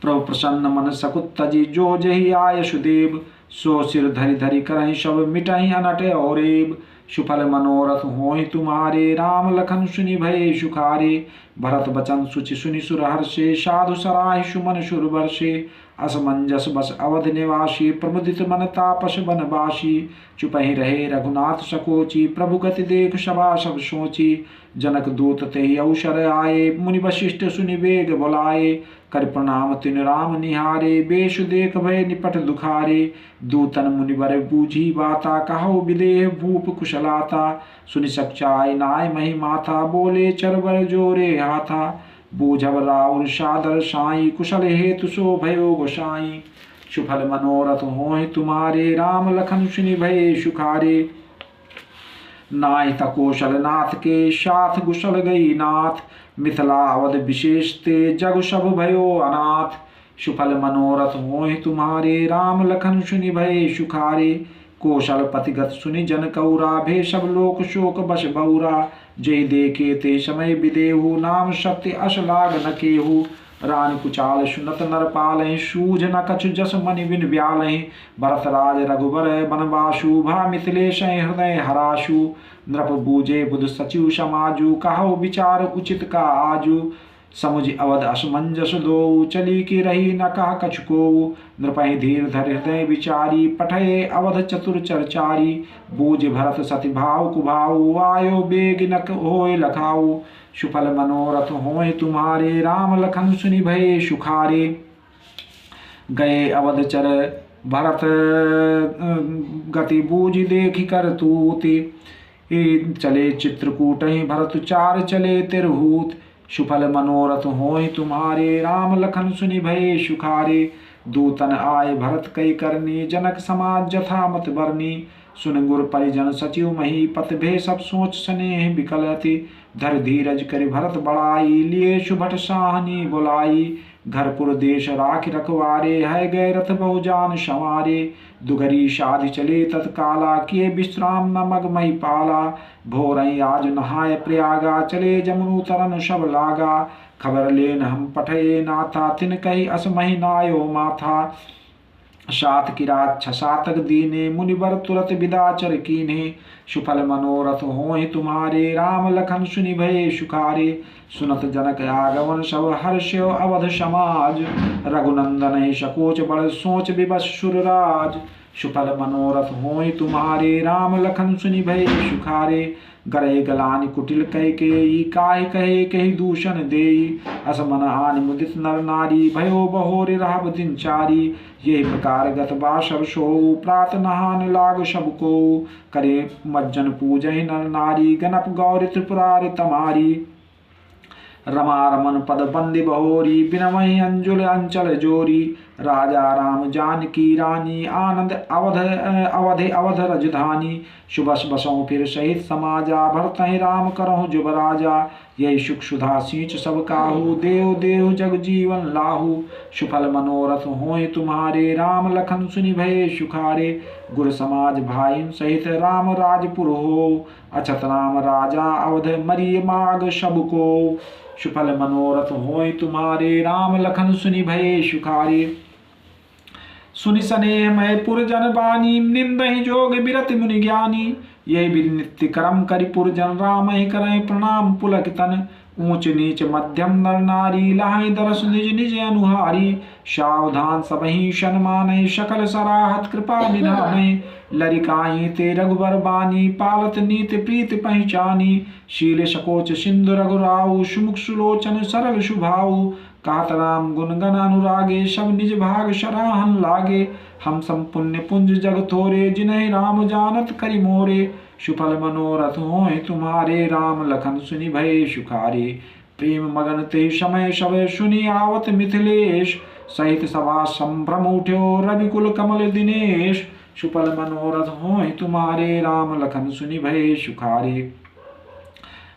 प्रभु प्रसन्न मन सकुत तजी, जो जहि आय सुदेव। सो सिर धरि धरि करहि सब, मिटहि अनट औरेब। सुफल मनोरथ होय तुम्हारे, राम लखन सुनि भये सुखारे। भरत बचन सुचि सुनि सुर हर्षे, साधु सराहि सुमन सुर बरसे। असमंजस बस अवध निवासी, प्रमुदित मन तापस बनवासी। चुपहि रहे रघुनाथ सकोची, प्रभु गति देख सभा सब सोची। जनक दूत तेहि अवसर आए, मुनि वशिष्ठ सुनि वेग बुलाए। कर प्रणाम तिन राम निहारे, बेश देख भय निपट दुखारे। दूतन मुनिवर बूझी बाता, कहो विदेह भूप कुशलाता। सुनि सचाई नाय मही माथा, बोले चरवर जोरे हाथा। बूझब राउर सादर साई, कुशल हेतु सो भयो गोसाई। सुफल मनोरथ होय तुम्हारे, राम लखन सुनि भये सुखारे। नाहि त कौशल नाथ के, साथ कुशल गई नाथ। मिथिला अवध विशेष ते, जग सब भयो अनाथ। सुफल मनोरथ होय तुम्हारे, राम लखन सुनि भये सुखारे। कौशल पतिगत सुनि जन कौरा, भे सब लोक शोक बस बौरा। जय देखे ते समय विदेहु, नाम सत्य अस लाग न केहू। रान कुचाल सुनत नर पालहि, सूझ न कछु जस मनि बिन ब्यालहि। भरत राज रघुबर बनवासु, भा मिथिलेश हृदय हरासु। नृप बूझे बुध सचिव समाजु, कहो विचार उचित का आजु। समुझ अवध असमंजस दो, चली की रही न कह कछु को। नृपहि धीर धर हृदय विचारी, पठये अवध चतुर चरचारी। बूझ भरत सति भाव कुभाऊ, आयो बेग न होय लखाऊ। सुफल मनोरथ होय तुम्हारे, राम लखन सुनि भये सुखारे। गए अवध चर भरत, गति बूझ देखि कर तूति। चले चित्रकूट भरत चार, चले तिरहूत। सुफल मनोरथ होय तुम्हारे, राम लखन सुनि भये सुखारे। दूतन आए भरत कई करनी, जनक समाज जथा मत बरनी। सुन गुर परिजन सचिव महीपत, भे सब सोच स्नेह विकलति। धर धीरज करि भरत बड़ाई, लिए सुभट साहनी बुलाई। घरपुर देश राखि रखवारे, है गए रथ बहु जान संवारे। दुगरी शाधि चले तत्काला, किए विश्राम न मग मही पाला। भोरई आज नहाय प्रयागा, चले जमुनु तरन सब लागा। खबर लेन हम पठये नाथा, तिन कही अस मही नायो माथा। सात किरात छसातक दीने, मुनिवर तुरत विदाचर कीन्हे। सुफल मनोरथ होय तुम्हारे, राम लखन सुनि भये सुखारे। सुनत जनक आगमन सब, हर्ष्यो अवध समाज। रघुनंदन सकोच बड़, सोच विवश सुरराज। सुफल मनोरथ होय तुम्हारे, राम लखन सुनि भये सुखारे। गरे गलानि कुटिल कह के, काहे कहे कही दूषण देई। असमन हानि मुदित नर नारी, भयो बहोरे रहब दिनचारी। यही प्रकार गत बासव सोऊ, प्रात नहान लाग सबको। करे मज्जन पूजहि नर नारी, गणप गौरी त्रिपुरारि तमारी। रमा रमन पद बंदी बहोरी, बिनमहि अंजुल अंचल जोरी। राजा राम जानकी रानी आनंद अवध रजधानी। सुबस बसों फिर सहित समाजा भरत राम करहु जुब राजा। यही सुख सुधा सींच सब काहू देव देव जग जीवन लाहू। सुफल मनोरथ होय तुम्हारे राम लखन सुनि भये सुखारे। गुर समाज भाई सहित राम राजपुर हो अछत राम राजा अवध मरिय माग सबको। सुफल मनोरथ होय तुम्हारे राम लखन सुनि भये सुखारे। सुनि सनेह मय पुरजन बानी निंदहि जोग बिरति मुनि ज्ञानी। यही विधि नित्य कर्म करि पुरजन राम ही करहि प्रणाम पुलक तन। ऊंच नीच मध्यम नर नारी लाहि दरस निज निज अनुहारी। सावधान सबहि शन मानै सकल सराहत कृपा निधानै। लरिकाई ते रघुबर बानी पालत नीत प्रीत पहचानी। शील सकोच सिंधु रघुराऊ सुमुख सुलोचन सरल सुभाऊ। कहत राम गुण गण अनुरागे सब निज भाग सराहन लागे। हम सम पुण्य पुंज जग थोरे जिन्हें राम जानत करि मोरे। सुफल मनोरथ होय तुम्हारे राम लखन सुनि भये सुखारे। प्रेम मगन ते समय सब सुनि आवत मिथिलेश। सहित सभा संभ्रम उठ्यो रविकुल कमल दिनेश। सुफल मनोरथ होय तुम्हारे राम लखन सुनि भये सुखारे।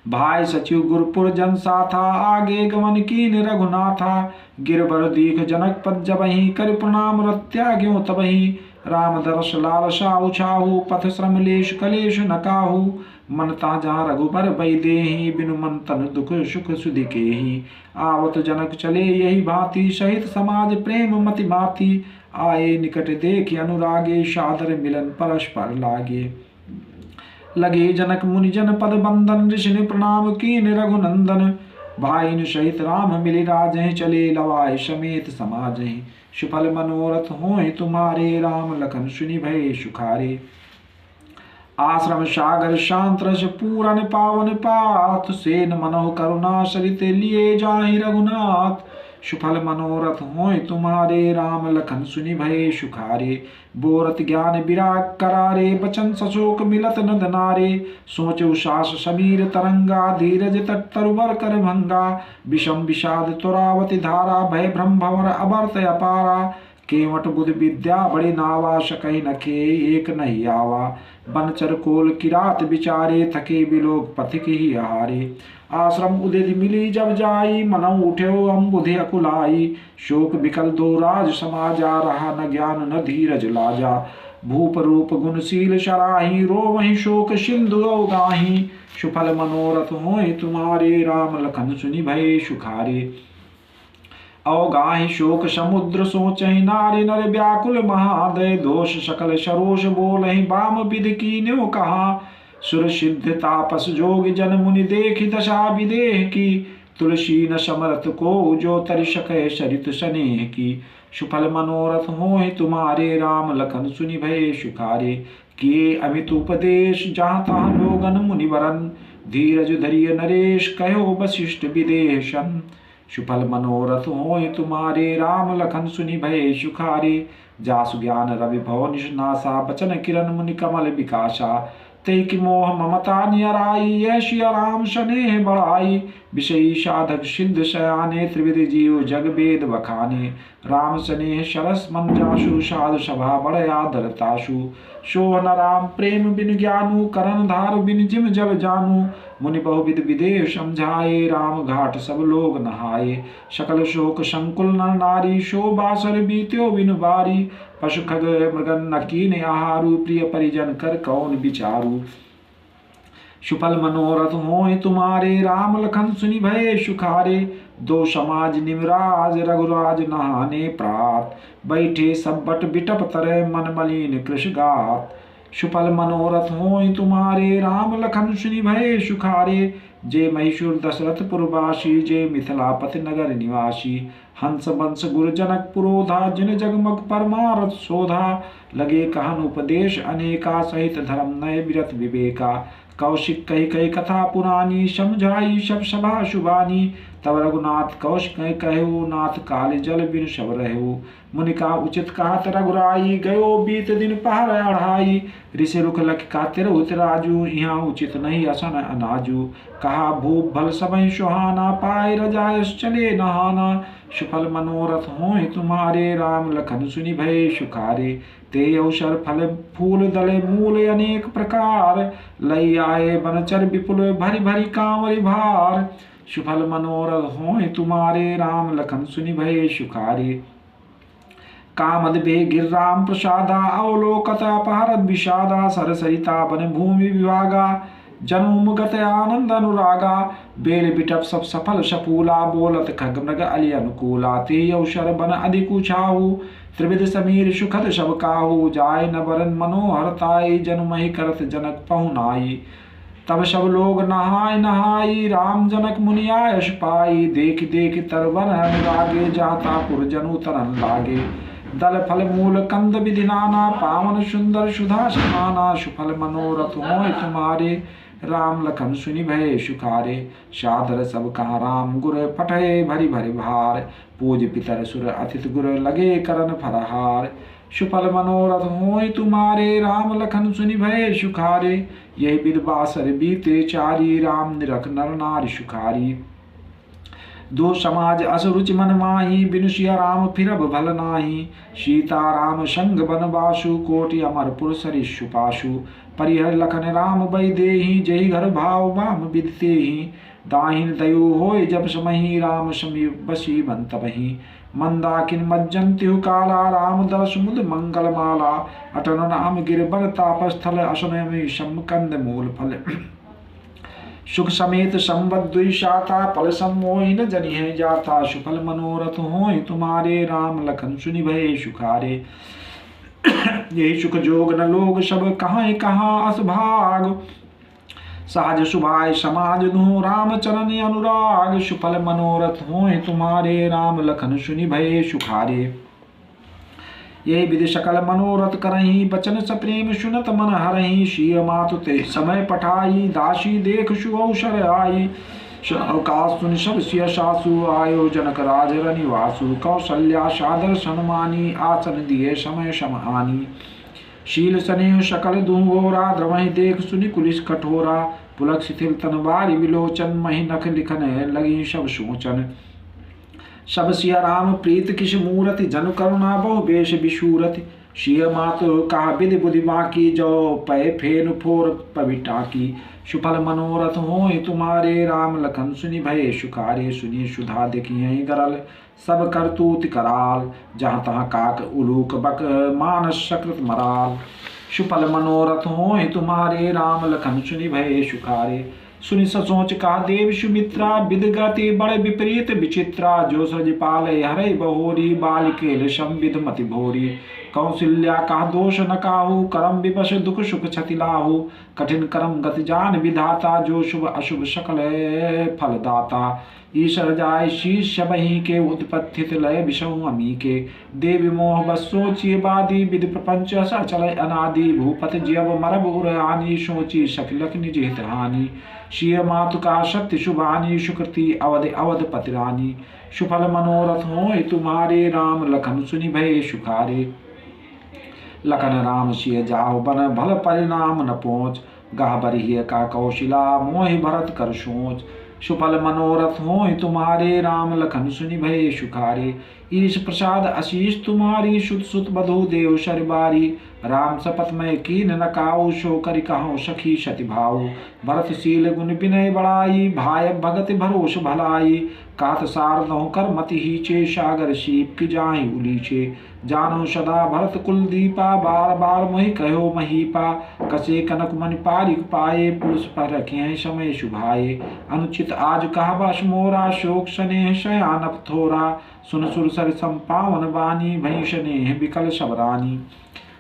भाई सचिव गुरुपुर जन साथा आगे गमन कीन रघुनाथा। गिरबर दीख जनक पद जबहि कर प्रणाम रत्याग्यो तबहि। राम दरस लालसा उछाहु पथ श्रम लेश कलेश नकाहु। मन ता जहाँ रघुबर बई देहि बिनु मन तन दुख सुख सुधि केहि। आवत जनक चले यही भांति सहित समाज प्रेम मति माति। आए निकट देख अनुरागे सादर मिलन परस्पर लागे। लगे जनक मुनि जन पद बंदन ऋषि ने प्रणाम कीन रघुनंदन। भाईन सहित राम मिली राजहि चले लवाय समेत समाजहि। सुफल मनोरथ होय तुम्हारे राम लखन सुनि भये सुखारे। आश्रम सागर शांत रस पूरन पावन पाथ। सेन मनोह करुणा सरित लिए जाहि रघुनाथ। सुफल मनोरथ होय तुम्हारे राम लखन सुनि भये सुखारे। बोरत ज्ञान विराग करारे बचन सशोक मिलत नद नारे। सोच उषास समीर तरंगा धीरज तट तरुबर कर भंगा। विषम विषाद तुरावती धारा भय भ्रम भंवर अबर्त अपारा। केवट बुध विद्या बड़े नावा सकहि नखे एक नहीं आवा। बनचर कोल किरात विचारे थके बिलोक पथिक ही हारे। आश्रम उदित मिली जब जाई मनऊ उठ्यो अम्बुधि अकुलाई। शोक बिकल दो राज समाजा रहा न ज्ञान न धीरज लाजा। भूप रूप गुणशील शराही रो वही शोक सिंधु अवगाही। सुफल मनोरथ होय तुम्हारे राम लखन सुनि भये सुखारे। अवगाहि शोक समुद्र सोचहि नारी नर व्याकुल महादय। दोष सकल सरोष बोलहि बाम विधि कीन्यो कहा। सुर सिद्ध तापस जोग जन मुनि देखि दशा विदेह की। तुलसी न समर्थ को जो तरि सकै सरित स्नेह की। सुफल मनोरथ होय तुम्हारे राम लखन सुनि भये सुखारे। किए अमित उपदेश जहाँ तहाँ लोगन मुनिवरन। धीरज धरिय नरेश कहो वशिष्ठ विदेशन। सुफल मनोरथ होय तुम्हारे राम लखन सुनि भये सुखारे। जासु ज्ञान रवि भव निशनासा बचन किरण मुनि कमल विकासा। ते कि मोह ममता नियराई ऐसी राम स्नेह बढ़ाई। विषयी साधक सिद्ध शयाने त्रिविध जीव जग वेद बखाने। राम स्नेह सरस मन जासु साधु सभा बड़ आदर तासु। सोह न राम प्रेम बिन ज्ञानु करण धार बिन जिम जल जानू। मुनि बहुविध विदेह समझाए राम घाट सब लोग नहाए। सकल शोक संकुल नर नारी शो बासर बीत्यो बिनु बारी। पशु खग मृगन न कीन्ह आहारु प्रिय परिजन कर कौन विचारु। सुफल मनोरथ होय तुम्हारे राम लखन सुनि भये सुखारे। दो समाज निमराज रघुराज नहाने प्रात। बैठे सब बट बिटप तरह मन मलिन कृष गात। सुफल मनोरथ होय तुम्हारे राम लखन सुनि भये सुखारे। जे महिषुर दशरथ पुरवासी जे मिथिलापति नगर निवासी। हंस वंश गुरु जनक पुरोधा जिन जगमग परमारथ शोधा। लगे कहन उपदेश अनेका सहित धर्म नय विरत विवेका। कौशिक कही कही कथा पुरानी समझाई सब सभा शुभानी। तब रघुनाथ कौशिक कहु नाथ काल जल बिन सब रहु। मुनि का उचित कहत रघुराई गयो बीत दिन पहर अढ़ाई। ऋषि रुख लख का तिरहुत राजू यहाँ उचित नहीं असन अनाजू। कहा भूप भल समय सुहाना पाए रजायस चले नहाना। सुफल मनोरथ होय तुम्हारे राम लखन सुनि भय सुखारे। ते अवसर फल फूल दले मूल अनेक प्रकार, लई आए बनचर विपुल भरी भरी कांवरि भार। सुफल मनोरथ होय तुम्हारे राम लखन सुनि भय सुखारे। कामद बे गिर राम प्रसादा, अवलोकत अपहरत विषादा। सरसरिता बन भूमि विभागा, जनुमुगत आनंद अनुरागा। बेल बिटप सब सफल सपूला, बोलत खग मृग अली अनुकूला। ते अवसर बन अधिक उछाहु, त्रिविध समीर सुखद सब काहू। जाय न बरन मनोहरताई, जनुमहि करत जनक पहुनाई। तब सब लोग नहाय नहाई, राम जनक मुनि आयस पाई। देख देख तरवन अनुरागे, जाता पुर जनु तरन लागे। दल फल मूल कंद विधि नाना, पावन सुंदर सुधा समाना। सुफल मनोरथ होय तुम्हारे राम लखन सुनि भय सुखारे। सादर सब कहा राम गुर, पठे भरी भरी भार। पूज पितर सुर अतिथि गुर, लगे करन फरहार। सुफल मनोरथ होय तुम्हारे राम लखन सुनि भय सुखारे। यही विध बासर बीते चारी, राम निरख नर नारी सुखारी। दो समाज अस रुचि मन माही, बिनु सिया राम फिरब भल नाही। सीता राम संग बनवासु, कोटि अमरपुर सरिसु पासु। परिहर लखन राम बई देहि, जहि घर भाव बाम विदतेहि। दाहिन दयो होय जब समहि, राम समीप बसी बंत बही। मंदाकिन मज्जन तिहु काला, राम दरस मुद मंगल माला। अटन नाम गिर बर तापस्थल, असनय में सम कंद मूल फल। सुख समेत संबत द्विशाता, फल सम्मोहिन जनि है जाता। सुफल मनोरथ होय तुम्हारे राम लखन सुनि भय सुखारे। यही सुख जोग न लोग सब, कहाँ कहाँ अस भाग। सहज सुभाय समाज दुह, राम चरण अनुराग। सुफल मनोरथ होय तुम्हारे राम लखन सुनि भय सुखारे। यही विधि सकल मनोरथ करही, बचन सप्रेम सुनत मन हरही। सिय मातु ते समय पठाई, दासी देख सुअवसर आई। अवकाश सुन सब सिय सासु, आयो जनक राज रनिवासु। कौशल्या सादर सन्मानी, आसन दिए समय समानी। शील स्नेह सकल दुहोरा, द्रवहि देख सुनि कुलिस कठोरा। पुलक शिथिल तन बारी विलोचन, मही नख लिखन लगी सब सोचन। सब सिया राम प्रीत किस मूरति, जन करुणा बहु बेश बिशूरति। सिय मातु कहा विधि बुद्धि बाकी, जो पय फेन फोर पविटा की। सुफल मनोरथ होय तुम्हारे राम लखन सुनि भय सुखारे। सुनि सुधा देखियहि गरल, सब करतूत कराल। जहाँ तहाँ काक उलूक बक, मानस सकृत मराल। सुफल मनोरथ होय तुम्हारे राम लखन सुनि भय सुखारे। सुनि ससोच कहा देव सुमित्रा, विद गति बड़े विपरीत विचित्रा। जो सज पाले हरे बहोरी, बालिकेल संविद मति भोरी। कौशल्या कहा दोष न काहू, करम विवश दुख सुख क्षति लाहू। कठिन करम गति जान विधाता, जो शुभ अशुभ सकल फल दाता। ईश्वर जाय शीश बही के, उत्पत्थित लय विषऊ अमी के। देवी मोह बस सोचिए बादी, विधि प्रपंच सचल अनादि। भूपति जियब मरब उर आनी, सोची सखलक निज हित हानि। सिय मातु का सत्य शुभानी, सुकृति अवध अवध पतिरानी। सुफल मनोरथ होय तुम्हारे राम लखन सुनि भय सुखारे। लखन राम सिय जाहु बन, भल परिणाम न पहुँच। गह बरिहिय का कौशिला, मोहि भरत कर सोच। सुफल मनोरथ होय तुम्हारे राम लखन सुनि भय सुखारे। ईश प्रसाद आशीष तुम्हारी, सुत सुत बधु देव शरबारी। राम सपथ में कीन न काऊ, सो करि कहूँ सखी सति भाऊ। भरतशील गुण विनय बड़ाई, भाय भगत भरोस भलाई। कात सार दहु कर मति हीचे, सागर सीप की जाहि उलीचे। जानो सदा भरत कुल दीपा, बार बार मोहि कहो महीपा। कसे कनक मन पारिक पाए, पुरुष पर रखे समय शुभाए। अनुचित आज कहा बस मोरा, शोक स्नेह शयानप थोरा। सुन सुर सर संपावन बानी, भई स्नेह विकल सबरानी।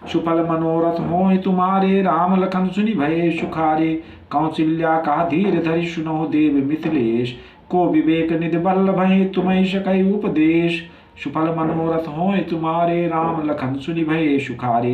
सुफल मनोरथ होय तुम्हारे राम लखन सुनि भय सुखारे। कौशल्या कहा धीर धरि सुनो देव मिथिलेश। को विवेक निधि बल्लभ, तुम्हें सकई उपदेश। सुफल मनोरथ होय तुम्हारे राम लखन सुनि भय सुखारे।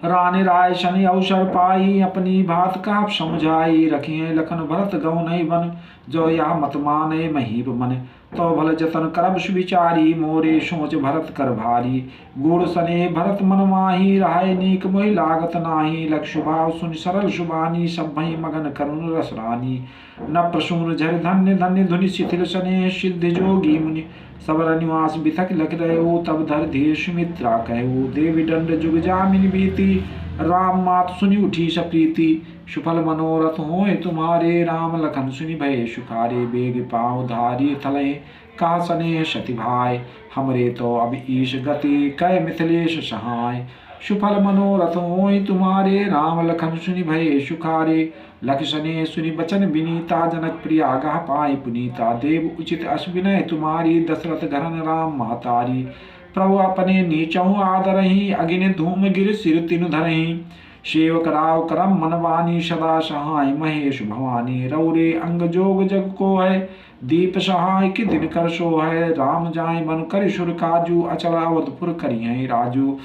रानी राय शनि अवसर पाई, अपनी बात का समझाई। रखिए लखन भरत गौ नहीं बन, जो या मत माने महीप मन। तो भल जतन करब सुविचारी, मोरे सोच भरत कर भारी। गुड़ सने भरत मन माही, रहाय नीक मोहि लागत नाही। लख सुभाव सुन सरल सुबानी, सब भई मगन करुण रसरानी। न प्रसून झर धन्य धन्य धुनि शिथिल सने, सिद्धि जोगी मुनि। सबर निवास बिथक लख रहो, तब धर धीर सुमित्रा कहो। देवी दंड जुग जामिन बीती, राम मात सुनि उठी सप्रीति। सुफल मनोरथ होय तुम्हारे, राम लखन सुनि भय सुखारे। बेग पाँव धारी थले, कहा सनेह सति भाई। हमरे तो अब ईश गति, कै मिथिलेश सहाय। सुफल मनोरथ होय तुम्हारे, राम लखन सुनि भय सुखारे। लख सने सुनि बचन विनीता, जनक प्रिया गह पाए पुनीता। देव उचित अस विनय तुम्हारी, दशरथ घरन राम महतारी। प्रभु अपने नीचहु आदरहि, अगिन धूम गिर सिर तिनु धरहि। सेवक राव करम मनवानी, सदा सहाय महेश भवानी। रौरे अंग जोग जग को है, दीप सहाय कि दिन कर सो है। राम जाय मन कर सुर काजू, अचल अवधपुर करी है राजू।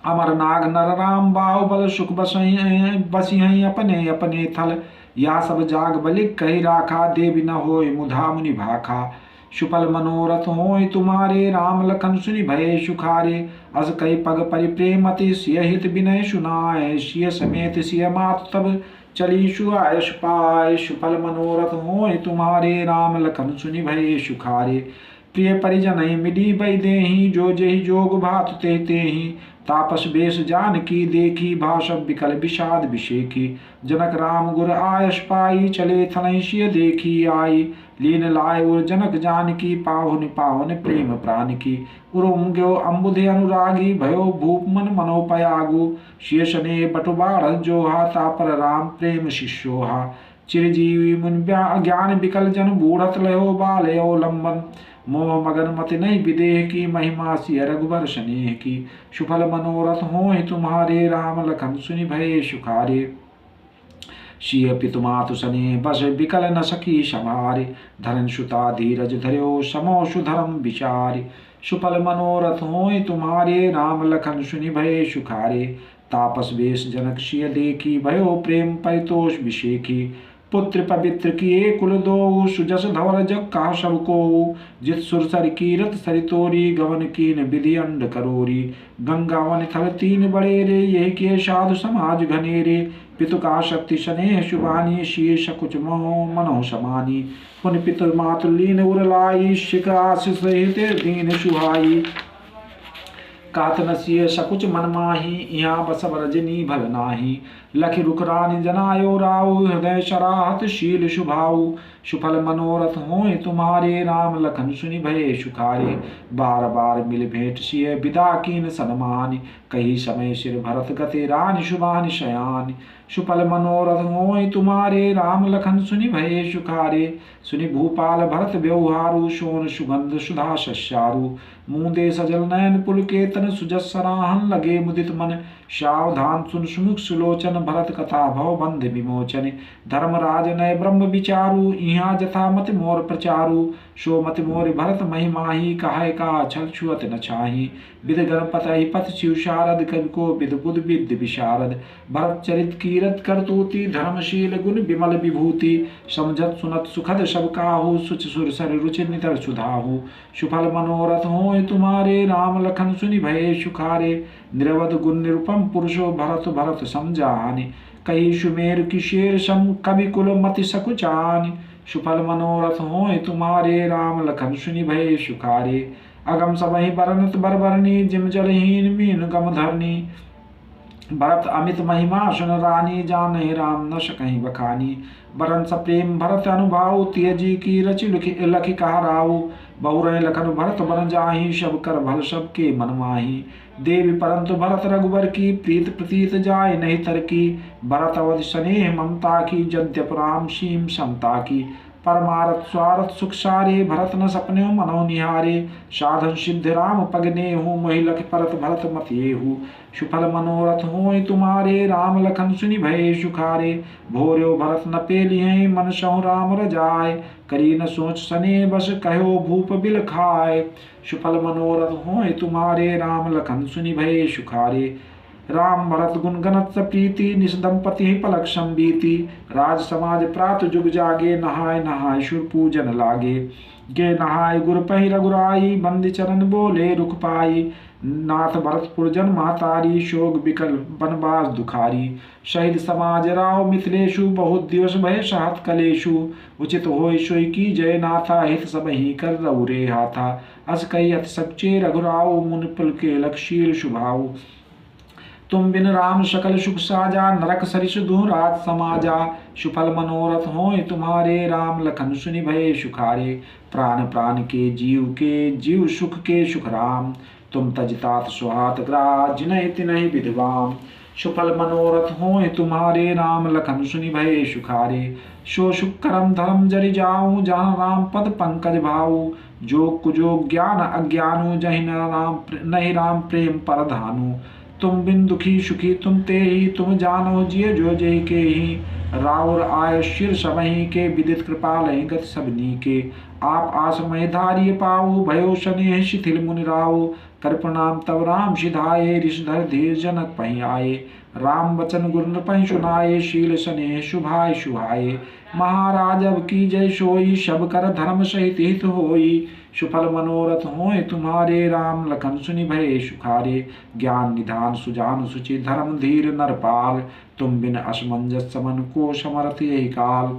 अमर नाग नर राम बाहुबल, सुख बसी अपने अपने थल। या सब जाग बलि कही राखा, देवी न होय मुधा मुनि भाखा। सुफल मनोरथ होय तुम्हारे, राम लखन सुनि भय सुखारे। अस कई पग परिप्रेमति, सिय हित विनय सुनाय। सिय समेत सिय मात तब, चली सुआयस पाय। सुफल मनोरथ होय तुम्हारे, राम लखन सुनि भय सुखारे। प्रिय परिजन मिली बई देहि, जो जेहि जोग भात ते तेहि। तापस बेश जानकी देखी, भाषव विकल विषाद विषेखी। जनक राम गुर आयस पाई, चले थनहि सिय देखी आई। लीन लाय उर जनक जानकी, पाहुन पावन प्रेम प्राण की। उरुम ग्यो अम्बुधि अनुरागी, भयो भूप मन मनोपयागु। सिय सने बटुबाढ़ जोहा, तापर राम प्रेम शिष्योहा। चिरजीवी मुन ज्ञान विकल जन, बूढ़त लयो बाल अवलंबन। मोह मगन मति नहीं विदेह की, महिमा सिय रघुबर स्नेह की। सुफल मनोरथ होय तुम्हारे, राम लखन सुनि भय सुखारे। सिय पितु मातु सने बस, विकल न सकी संहारे। धरन सुता धीरज धर्यो, समो सुधरम विचारे। सुफल मनोरथ होय तुम्हारे, राम लखन सुनि भय सुखारे। तापस वेश जनक सिय देखी, भयो प्रेम परितोष विषेखी। पुत्र पवित्र किए कुल दो, सुजस धवल जग कहा सब को। जित सुरसर कीरत सरितोरी, गवन कीन विधि अंड करोरी। गंगावन थल तीन बड़े रे, यही के साधु समाज घनेरे। पितु का शक्ति स्नेह शुभानी, सिय सकुच मोह मनो समानी। पुन पितु मातु लीन उरलाई, शिकास सहित दीन सुहाई। कात नसिय सकुच मन माही, यहाँ बसव रजनी भल नाही। लखि रुख रानी जनायो राउ, हृदय सराहत शील शुभाऊ। सुफल मनोरथ होय तुम्हारे, राम लखन सुनि भय सुखारे। बार बार मिल भेंट सिय, विदा कीन सनमानि। कही समय सिर भरत गते, रानी शुभानि शयानि। सुफल मनोरथ होय तुम्हारे, राम लखन सुनि भय सुखारे। सुनि भूपाल भरत व्यवहारु, शोण सुगंध सुधा सस्यारु। मूंदे सजल नयन पुलकेतन, सुजस सराहन लगे मुदित मन। सावधान सुन सुमुख सुलोचन, भरत कथा भव बंध विमोचन। धर्मराज नय ब्रह्म विचारु, इहाँ जथा मति मोर प्रचारु। सो मति मोर भरत महिमाही, कहाय का छल छुअत न छाही। विद गणपतहि पथ शिव शारद, कवि को विद बुध विद्य विशारद। भरत चरित कीरत करतूति, धर्मशील गुण विमल विभूति। समझत सुनत सुखद सब काहू, सुच सुरसर रुचि नितर सुधाहु। सुफल मनोरथ होय तुम्हारे, राम लखन सुनि भय सुखारे। निरवध गुण निरुपम पुरुषो, भरत भरत समझानि। कही सुमेर की शेर सम, कवि कुल मति सकुचानि। सुफल मनोरथ होय तुम्हारे, राम लखन सुनि भय सुखारे। अगम सबहि बरनत बरबरनी, जिम जलहीन मीन गम धरनी। भरत अमित महिमा सुन रानी, जानहि राम न सकहि बखानी। बरन सप्रेम भरत अनुभाऊ, त्यजी की रचि लखि कहाराऊ। बहुरय लखन भरत बन जाहि, सब कर भल सब के मन माही। देवी परंतु भरत रघुबर की, प्रीत प्रतीत जाय नहीं तर की। भरत अवधि स्नेह ममता की, जद्यप राम सीम समता की। परमारथ स्वार्थ सुख सारे, भरत न सपने मनो निहारे। साधन सिद्ध राम पगने हूँ, मोहि लख परत भरत मत येहू। सुफल मनोरथ होय तुम्हारे, राम लखन सुनि भय सुखारे। भोर्यो भरत न पेलिहि, मन सहु राम रजाय। करी न सोच सने बस, कहो भूप बिल खाय। सुफल मनोरथ होय तुम्हारे, राम लखन सुनि भय सुखारे। राम भरत गुण गणत प्रीति, निस दंपति पलक संबीति। राज समाज प्रात जुग जागे, नहाय नहाय सुर पूजन लागे। गे नहाय गुर पहि रघुराई, बंदी चरण बोले रुख पाई। नाथ भरतपुर जन महतारी, शोक बिकल बनवास दुखारी। शहीद समाज राव मिथिलेशु, बहुत दिवस भय सहत कलेशु। उचित होय सोई की जय नाथा, हित सब ही कर रऊ रे हाथा। अस कही अति सच्चे रघुराऊ, मुनि पुलके लक्षील शुभाऊ। तुम बिन राम सकल सुख साजा, नरक सरिस दुहरात समाजा। सुफल मनोरथ होय तुम्हारे, राम लखन सुनि भये सुखारे। प्राण प्राण के जीव सुख के सुख राम, तुम तजतात सुहात ग्राह, जिनहि तिनहि विद्वाम। सुफल मनोरथ होय तुम्हारे, राम लखन सुनि भये सुखारे। सो सुख करम धर्म जरि जाऊं, जहाँ राम पद पंकज भाऊ। जो कुजो ज्ञान अज्ञानु, जहि नहीं राम प्रेम परधानु। तुम बिन दुखी सुखी तुम ते ही, तुम जानो जिय जो जय के ही। राउर आय शिर सबहि के, विदित कृपाल गत सबनी के। आप आश्रमय धारिय पाऊ, भयो स्नेह शिथिल मुनि राऊ। कर प्रणाम तब राम सिधाए, ऋषधर धीर जनक पहि आए। राम वचन गुर नृपहि सुनाए, शील स्नेह शुभाय शुभाए। महाराज अब की जय सोई, सब कर धर्म सहित हित होई। सुफल मनोरथ होय तुम्हारे, राम लखन सुनि भये सुखारे। ज्ञान निधान सुजान सुचि, धर्म धीर नरपाल। तुम बिन असमंजस समन को, समर्थ यही काल।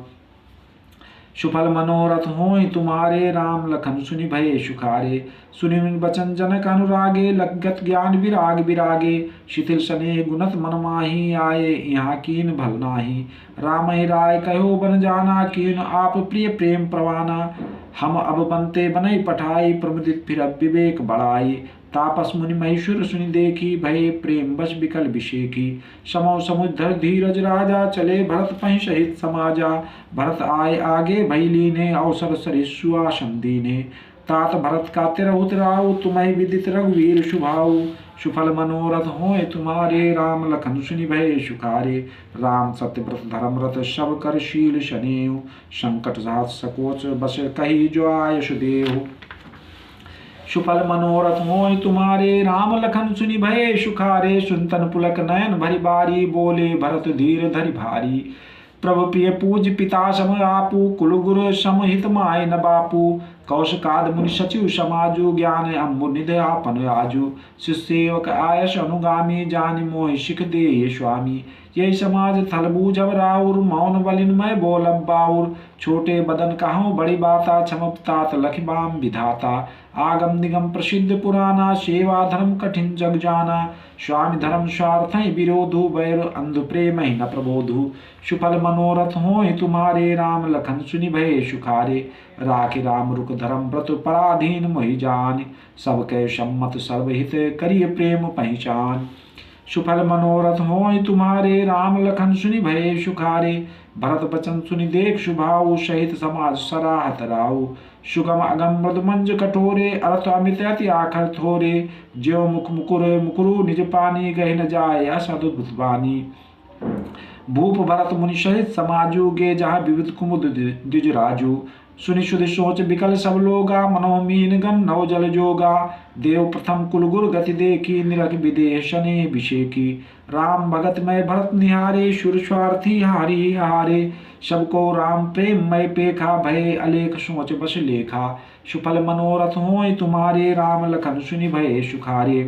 सुफल मनोरथ होय तुम्हारे, राम लखन सुनि भये सुखारे। सुनि बचन जनक अनुरागे, लगत ज्ञान विराग विरागे। शिथिल स्नेह गुणत मन माही, आए यहाँ कीन भल नाही। राम राय कहो बन जाना, कीन आप प्रिय प्रेम प्रवाना। हम अब बनते बनई पठाई, प्रमुदित फिर अब विवेक बढ़ाई। तापस मुनि महेश्वर सुनि देखी, भये प्रेम बस बिकल विषेखी। समो समुद्र धीरज राजा, चले भरत पहि सहित समाजा। भरत आए आगे भई लीने, अवसर सरिस्सुआसन दीने। तात भरत का तिरहु तिराऊ, तुम्हें विदित रघुवीर शुभाऊ। सुफल मनोरथ होय तुम्हारे, राम लखन सुनि भये सुखारे। राम सत्यव्रत धर्मरत, सब कर शील शनेऊ। संकट साथ सकोच बस, कही जो आयस देहु। सुफल मनोरथ होय तुम्हारे, राम लखन सुनि भये सुखारे। सुनतन पुलक नयन भरि बारी, बोले भरत धीर धरि भारी। प्रभु प्रिय पूज पिता सम आपू, कुल गुरु समहित माय न बापू। कौशकाद मुनि सचिव समाजु, ज्ञान अम्बु निधि आपन आजु। शिष्य सेवक आयस अनुगामी, जानि मोहि सिख दे स्वामी। यही समाज थल बूझब राउर, मौन बलिन मैं बोलब बाउर। छोटे बदन कहो बड़ी बाता, क्षमपतात लखिबाम विधाता। आगम निगम प्रसिद्ध पुराना, सेवा धर्म कठिन जग जाना। स्वामी धर्म स्वार्थ विरोधु, बैर अंध प्रेम ही न प्रबोधु। सुफल मनोरथ होय तुम्हारे, राम लखन सुनि भये सुखारे। राखि राम रुक धर्म व्रत, पराधीन मोहि जान। सब कै सम्मत सर्वहित, करिय प्रेम पहचान। सुफल मनोरथ होय तुम्हारे, राम लखन सुनि भये सुखारे। भरत बचन सुनि देख शुभाऊ, सहित समाज सराहत राऊ। सुगम अगम मृदु मंज कठोरे, अर्थ अमित अति आखर थोरे। ज्यो मुख मुकुरु निज पानी, गहि न जाय असदुद्भुत बानी। भूप भरत मुनि सहित समाजू, गे जहाँ विविध कुमुद द्विज राजू। सुनि सुधि सोच बिकल सब लोगा, मनोमीन गण नव जल जोगा। देव प्रथम कुल गुर गति देखी, निरख विदेह शनि अभिषेकी। राम भगत में भरत निहारे, सुर स्वार्थी हारी हारे। सबको राम प्रेम मय पेखा, भय अलेख सोच बस लेखा। सुफल मनोरथ होय तुम्हारे, राम लखन सुनि भये सुखारे।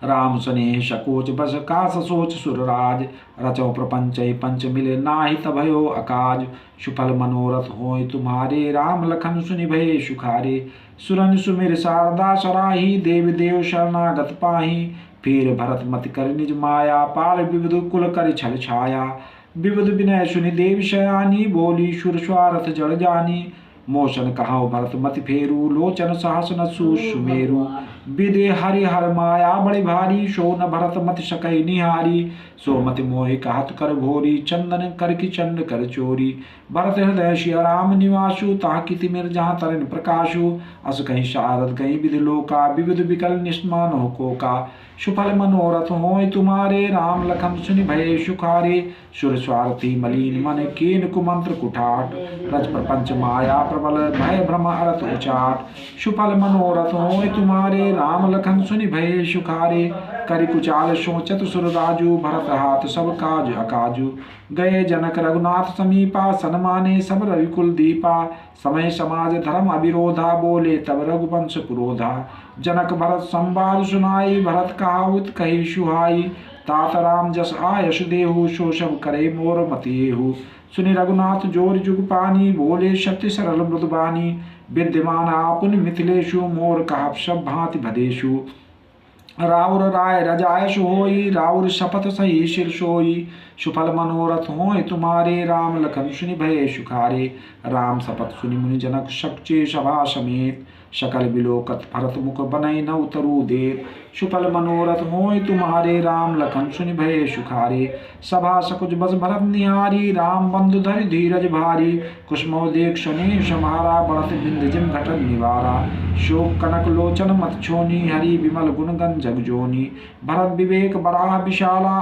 राम स्नेह सकोच बस, कास सोच सुरराज। रचो प्रपंच पंच मिले, नाही तभयो अकाज। सुफल मनोरथ होय तुम्हारे, राम लखन सुनि भये सुखारे। सुरन सुमिर शारदा सराही, देव देव शरणागत पाही। फिर भरत मति कर निज माया, पाल विविध कुल कर छल छाया। विविध विनय सुनि देव शयानी, बोली सुर स्वार्थ जड़ जानी। मोशन कहाओ भरत मति फेरू, लोचन साहस न सुमेरु। विदे हरि हर माया बड़े भारी, सो न भरत मति सकई निहारी। सो मति मोहि कहत कर भोरी, चंदन कर की चंड कर चोरी। भरत हृदय सिया राम निवासु, ताह की तिमिर जहाँ तरन प्रकाशु। अस कहीं शारद कहीं विधि लोका, विविध विकल निष्मान हो कोका। सुफल मनोरथ होय तुम्हारे, राम लखन सुनि भये सुखारे। सुर स्वार्थी मलिन मन, कीन कुमंत्र कुठाट। रज प्रपंच माया प्रबल, भय भ्रम अरत उचाट। सुफल मनोरथ होय तुम्हारे, राम लखन सुनि भये सुखारे। करि कुचाल सो चतुसुर राजू, भरत हाथ सब काज अकाजू। गए जनक रघुनाथ समीपा, सन्माने सब रविकुल दीपा। समय समाज धर्म अविरोधा, बोले तब रघुवंश पुरोधा। जनक भरत संवाद सुनाई, भरत कहावत कही सुहाई। तात राम जस आयस देहु, सो सब करे मोर मतिएहु। सुनि रघुनाथ जोर जुग पानी, बोले सत्य सरल मृदुबानी। विद्यमान आपुन मिथिलेशु, मोर कहब सब भांति भदेशु। राउर राय रजायश होई, राउर शपथ सही शिर सोई। सुफल मनोरथ होय तुम्हारे, राम लखन सुनि भये सुखारे। राम शपथ सुनि मुनि जनक सच्चे, सभा समेत। सकल बिलोकत भरत मुख बनई न उतरू देर। सुफल मनोरथ होय तुम्हारे, राम लखन सुनि भये सुखारे। सभा सकुच बस भरत निहारी, राम बंधु धरि धीरज भारी। कुसुमो देख शनि समारा, बढ़त बिंद जिम घटन निवारा। शोक कनक लोचन मत छोनी, हरि विमल गुण गन जग जोनी। भरत विवेक बराह विशाला,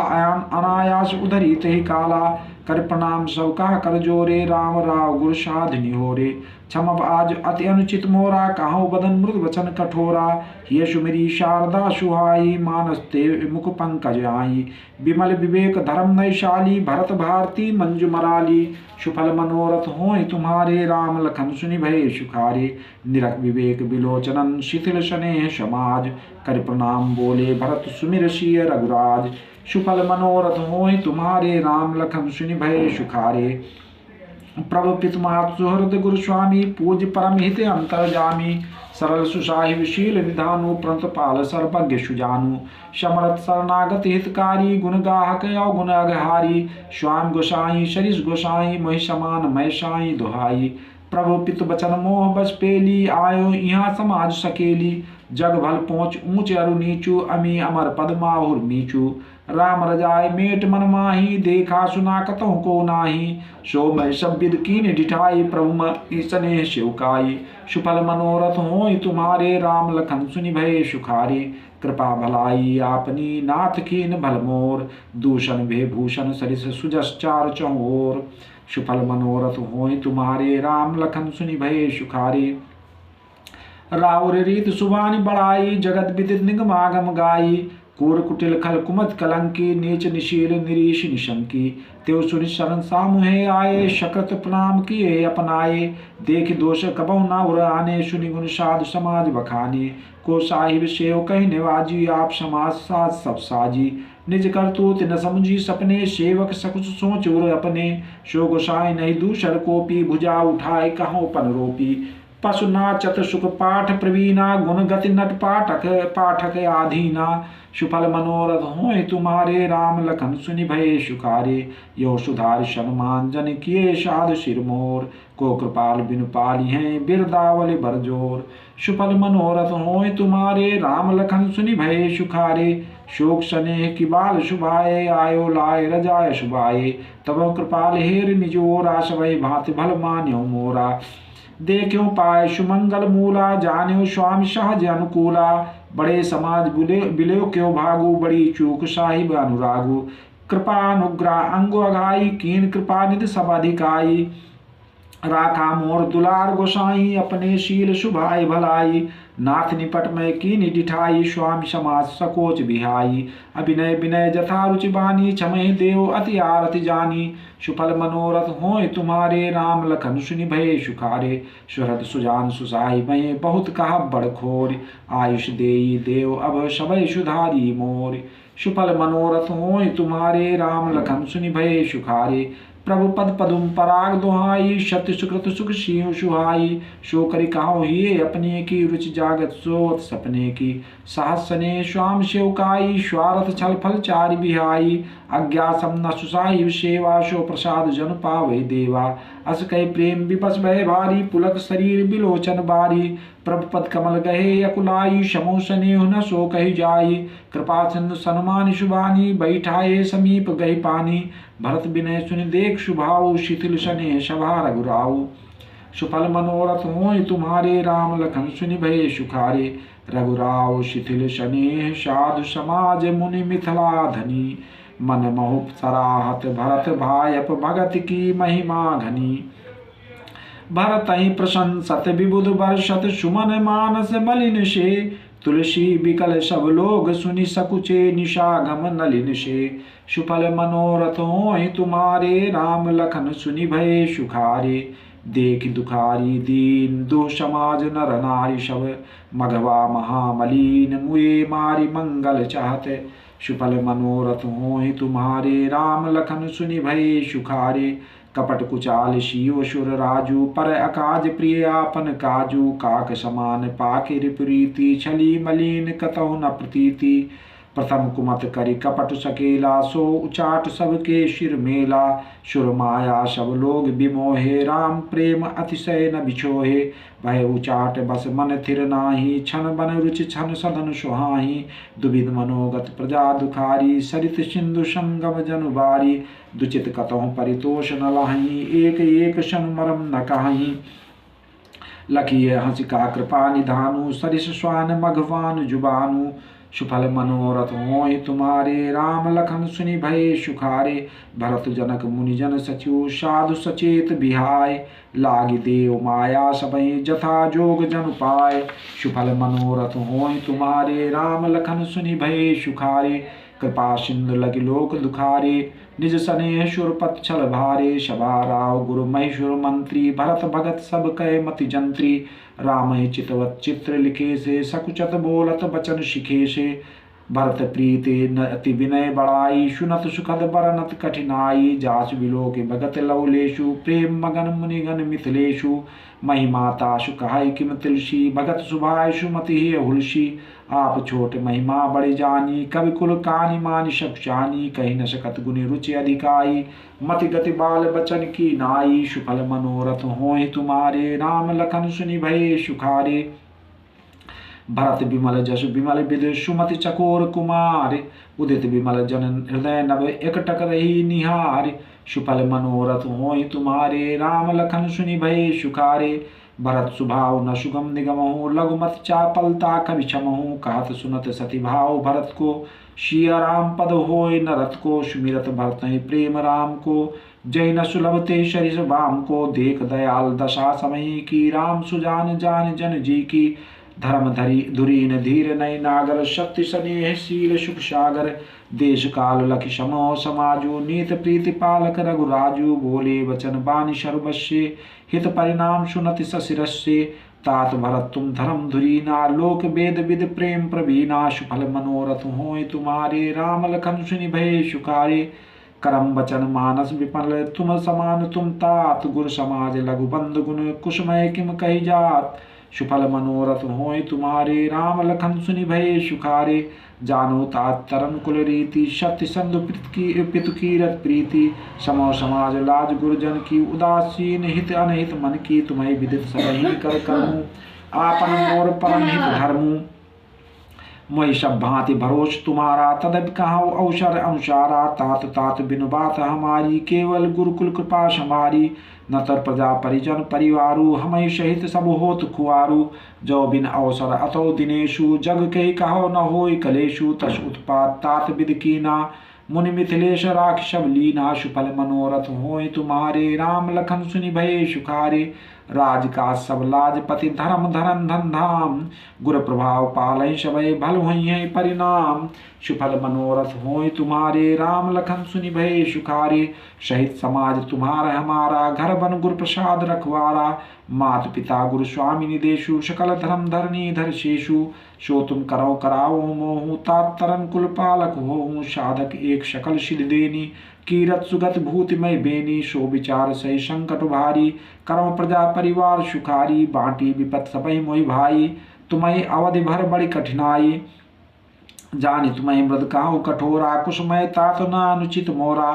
अनायास उधरी तहि काला। कर प्रणाम सब कहा कर जोरे, राम राव गुर साधि होरे। क्षमब आज अति अनुचित मोरा, कहो बदन मृद वचन कठोरा। यशु मेरी शारदा सुहाई, मानस ते मुख पंकज आई। विमल विवेक धर्म नैशाली, भरत भारती मंजु मराली। सुफल मनोरथ होय तुम्हारे, राम लखन सुनि भये सुखारे। निरख विवेक विलोचनन, शिथिल स्नेह समाज। कर प्रणाम बोले भरत सुमिर सिय रघुराज। सुफल मनोरथ होय तुम्हारे, राम लखन सुनि भये सुखारे। प्रभु पितुमात सुहृद गुरु स्वामी, पूज्य परम हित अंतर्जामी। सरल सुसाहिब शील निधानु, प्रंत पाल सर्वज्ञ सुजानु। समरथ शरणागत हितकारी, गुण गाहक गुण अगहारी। स्वाम गोसाई सरिस गोसाई, मोहि समान मैं साई दुहाई। प्रभु पितु बचन मोह बस पेली, आयो यहाँ समाज सकेली। जग भल पहुँच ऊंच अरु नीचू, अमी अमर पद माहुर नीचू। राम रजाय मेट मन माही, देखा सुना कतहु को नाही। सो मैं सब विद कीन डिठाई, प्रभु स्नेह शिवकाई। सुफल मनोरथ होय तुम्हारे, राम लखन सुनि भये सुखारे। कृपा भलाई आपनी नाथ कीन भल मोर, दूषण भेभूषण सरिस सुजस चार चौर। सुफल मनोरथ होय तुम्हारे, राम लखन सुनि भये सुखारे। राउर रीत सुबानी बढ़ाई, जगत विदित निगमागम गाई। कूर कुटिल खल कुमत कलंकी, नीच निशील निरीश निशंकी। तेव सुनि शरण सामुहे आए, शक्रत प्रणाम किए अपनाए। देख दोष कबहु न उर आने, सुनि गुण साधु समाज बखाने। को साहिब सेव कही निवाजी, आप समाज साज सब साजी। निज करतूत न समझी सपने, सेवक सकुच सोच उर अपने। सो गोसाई नहीं दूसर कोपी, भुजा उठाए कहो पन रोपी। पशु नाचत सुख पाठ प्रवीणा, गुण गति नट पाठक आधीना। सुफल मनोरथ होय तुम्हारे, राम लखन सुनि भये सुखारे। यो सुधार सन्मान जन किए, साधु सिर मोर। को कृपाल बिनु पाली हैं, बिरदावल बरजोर। सुफल मनोरथ होय तुम्हारे, राम लखन सुनि भये सुखारे। शोक स्नेह की बाल शुभाए, आयो लाए रजाय शुभाए। तब कृपाल हेर निजोरा, सवै भांति भल मान्यो मोरा। देखो पाए सुमंगल मूला, जान्यो स्वामी सहज अनुकूला। बड़े समाज बिलो क्यों भागु, बड़ी चूक साहिब अनुरागु। कृपा अनुग्रह अंगो अघाई, कीन कृपा निधि सब अधिकाई। राखा मोर दुलार गोसाई, अपने शील शुभाई भलाई। नाथ निपट में कीन डिठाई, स्वामी समाज सकोच बिहाई। अभिनय विनय जथा रुचि बानी, छमहि देव अति आरति जानी। सुफल मनोरथ होय तुम्हारे, राम लखन सुनि भये सुखारे। सुहृद सुजान सुसाहि भये, बहुत कहा बड़ खोर। आयुष देई देव अब सबय सुधारी मोर। सुफल मनोरथ होय तुम्हारे, राम लखन सुनि भये सुखारे। प्रभु पद पदुम पराग दुहाई, सत्य सुकृत सुख सिंह सुहाई। सो करि कहो हिये अपने की, रुचि जागत सोवत सपने की। सहसने स्वाम सेवकाई, स्वार्थ छल फल चारि बिहाई। अज्ञा समन सुसाहिब सेवा, सो प्रसाद जन पावे देवा। अस कहि प्रेम विपस भय भारी, पुलक शरीर बिलोचन बारी। प्रभु पद कमल गहे अकुलाई, समो स्नेह न सो कहि जाई। कृपा सिंधु सन्मान शुभानी, बैठाए समीप गहि पानी। भरत विनय सुनि देख शुभाऊ, शिथिल स्नेह सभा रघुराऊ। सुफल मनोरथ होय तुम्हारे, राम लखन सुनि भये सुखारे। रघुराव शिथिल स्नेह, साधु समाज मुनि मिथिला धनी। मन मोह सराहत भरत भायप, भगत की महिमा घनी। भरत ही प्रशंसत विबुध वर्षत, सुमन मानस मलिन से। तुलसी बिकल सब लोग सुनि सकुचे निशागम नलिन से। सुफल मनोरथ होय तुम्हारे राम लखन सुनि भये सुखारे। देख दुखारी दीन दो समाज नर नारी सब। मघवा महामलीन मुए मारी मंगल चाहते। सुफल मनोरथ होय तुम्हारे राम लखन सुनि भये सुखारे। कपट कुचाल शिव सुर राजू पर अकाज प्रिय आपन काजू। काक समान पाके रिपुरीति छली मलिन कतहु न प्रतीति। प्रथम कुमत करि कपट सकेला सो उचाट सबके शिर मेला। सुर माया सब लोग विमोहे राम प्रेम अतिशय न बिछोहे। भय उचाट बस मन थिर नाही छन बन रुचि छन सदन सुहाही। दुविध मनोगत प्रजा दुखारी सरित सिंधु संगम जनु बारी। दुचित कतहु परितोष न लाही एक एक शन मरम न कहाही। लखिए हंसिका कृपा निधानु सरिस स्वान मघवान जुबानु। सुफल मनोरथ होय तुम्हारे राम लखन सुनि भये सुखारे। भरत जनक मुनिजन सचिव साधु सचेत बिहाय। लागी देव माया सबई जथा जोग जन पाय। सुफल मनोरथ होय तुम्हारे राम लखन सुनि भये सुखारे। कृपा सिंधु लगी लोक दुखारे निज सनेह सुरपत छल भारे। सभा राव गुरु महेश्वर मंत्री भरत भगत सब कै मति जंत्री। राम चितवत चित्र लिखे से सकुचत बोलत बचन शिखे से। भरत प्रीति अति विनय बड़ाई सुनत सुखद बरनत कठिनाई। जास बिलो के भगत लवलेशु प्रेम मगन मुनिगन मिथिलेशु। महिमाता सुखाई किम तुलसी भगत सुभाय सुमति हुलसी। आप छोट महिमा बड़े जानी कवि कुल कानी मानी सब जानी। कही न सकत गुनि रुचि अधिकाई मति गति बाल बचन की नाई। सुफल मनोरथ होय तुम्हारे राम लखन सुनि भये सुखारे। भरत विमल जस विमल विद सुमति चकोर कुमार। उदित विमल जन हृदय नभ एकटक रही निहार। सुफल मनोरथ होय तुम्हारे राम लखन सुनि भये सुखारे। भरत सुभाव न सुगम निगमहु लघुमत चापलता कवि क्षमहु। कहत सुनत सती भाव भरत को सिया राम पद होय न रथ को। सुमिरत भरत प्रेम राम को जय न सुलभ ते शरीर बाम को। देख दयाल दशा समय की राम सुजान जान जन जी की। धर्म धरी धुरीन धीर नय नागर शक्ति स्नेह शील सुख सागर। देश काल लखि समो समाजु नीत प्रीति पालक रघुराजु। बोले वचन बानी सर्वस्व हित परिणाम सुनति सशिरस्से। तात भरत तुम धर्म धुरीना लोक वेद विद प्रेम प्रवीणा। सुफल मनोरथ होय तुम्हारे राम लखन सुनि भये सुखारे। करम वचन मानस विपल तुम समान तुम तात। गुर समाज लघु बंद गुण कुसुमय किम कही जात। सुफल मनोरथ होय तुम्हारे राम लखन सुनि भये सुखारे। जानो तात तरन कुल रीति सत्य संधु पितु कीरत प्रीति। समो समाज लाज गुरुजन की उदासीन हित अनहित मन की। तुम्हें विदित सबहि कर करमु आपन मोर परम हित धर्मु। मोहि सब भांति भरोस तुम्हारा तदप कहाँ अवसर अनुसारा। तात तात बिनु बात हमारी केवल गुरुकुल कृपा संभारी। न तर प्रजा परिजन परिवारु हमें सहित सब होत खुआरु। जो बिन अवसर अतो दिनेशु जग के कहो न होय कलेशु। तस उत्पात तात विद कीना मुनि मिथिलेश राख सब लीना। सुफल मनोरथ होय तुम्हारे राम लखन सुनि भये सुखारे। राज का सब लाज पति धर्म धरन धन धाम। गुर प्रभाव पालय सबय भल होय परिणाम। सुफल मनोरथ होय तुम्हारे राम लखन सुनि भये सुखारे। सहित समाज तुम्हारा हमारा घर बन गुर प्रसाद रखवारा। मात पिता गुरु स्वामी निदेशु सकल धर्म धरनी धर शेषु। सो तुम करो कराओ मोहु तात तरन कुल पालक होहु। साधक एक सकल सिद्ध देनी कीरत सुगत भूतिमय बेनी। सो विचार सही संकट भारी करो प्रजा परिवार सुखारी। बांटी विपत सबहि मोहि भाई तुम्हें अवधि भर बड़ी कठिनाई। जानि तुम्हें मृद कहु कठोरा कुसुमय तात न अनुचित मोरा।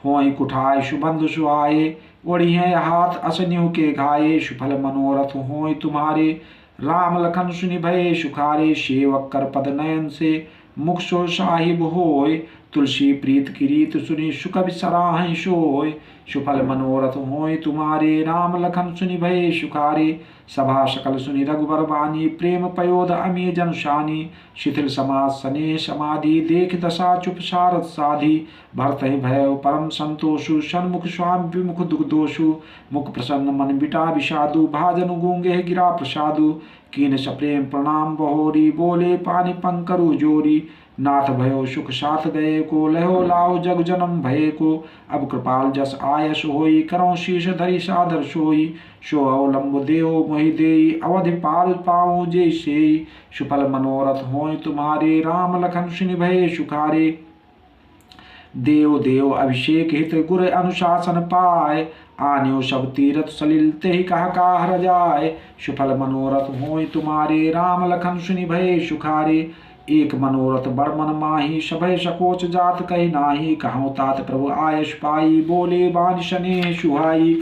होय कुठाय सुबंधु सुहाये ओढ़ी है हाथ असन्यु के घाये। सुफल मनोरथ होय तुम्हारे राम लखन सुनि भये सुखारे। सेवक कर पद नयन से मुख सो साहिब होय तुलसी प्रीत की रीत सुनी सुकवि सराहै सोय। सुफल मनोरथ होय तुम्हारे राम लखन सुनि भये सुखारे। सभा सकल सुनि रघुबर बानी प्रेम पयोध अमी जन शानी। शिथिल समाज स्नेह समाधि देख दशा चुप सारथ साधि। भरत ही भय परम संतोषु सन्मुख स्वामी विमुख दुख दोषु। मुख प्रसन्न मन बिटा विषादु भाजनु गूंगे गिरा प्रसादु। कीन सप्रेम प्रणाम बहोरी बोले पानी पंकरु जोरी। नाथ भयो सुख साथ गए को लहो लाओ जग जन्म भये को। अब कृपाल जस आयस होई करो शीश धरि सादर सोई। सो अवलंब देव मोहि देई अवधि पार पाऊँ जय सेई। सुफल मनोरथ होय तुम्हारे राम लखन सुनि भये सुखारे। देव देव अभिषेक हित गुर अनुशासन पाए। आन्यो सब तीरथ सलिल तेहि कह काहर जाय। सुफल मनोरथ होय तुम्हारे राम लखन सुनि भये सुखारे। एक मनोरथ बड़ मन माही सभय सकोच जात कही नाही। कहूँ तात प्रभु आयस पाई बोले बान शनि सुहाई।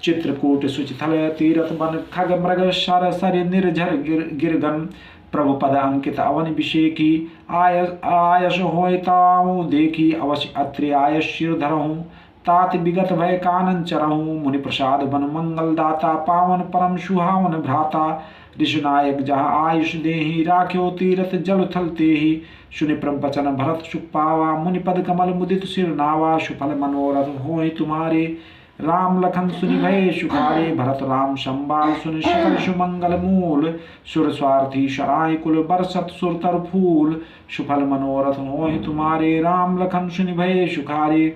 चित्रकूट सुचिथल तीरथ बन खग मृग शर सर निर्झर गिरगन। प्रभु पद अंकित अवन विषेकी आयस होय ताऊ देखी। अवश्य अत्रि आयस शिर धरहूँ तात विगत भय कानन चरहूँ। मुनि प्रसाद बन मंगल दाता पावन परम सुहावन भ्राता। ऋषिनायक जहाँ आयुष देहि राख्यो तीरथ जल थल तेहि। सुनि प्रभ बचन भरत सुख पावा मुनि पद कमल मुदित सिर नावा। सुफल मनोरथ होय तुम्हारे राम लखन सुनि भये सुखारे। भरत राम संबाल सुनि सकल सुमंगल मूल। सुर स्वार्थी शराय कुल बरसत सुरतर फूल। सुफल मनोरथ होय तुम्हारे राम लखन सुनि भये सुखारे।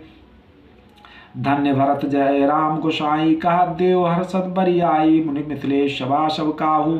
धन्य भरत जय राम गोसाई कहा देव हर्षद बरियाई। मुनि मिथिलेश सभा सब काहू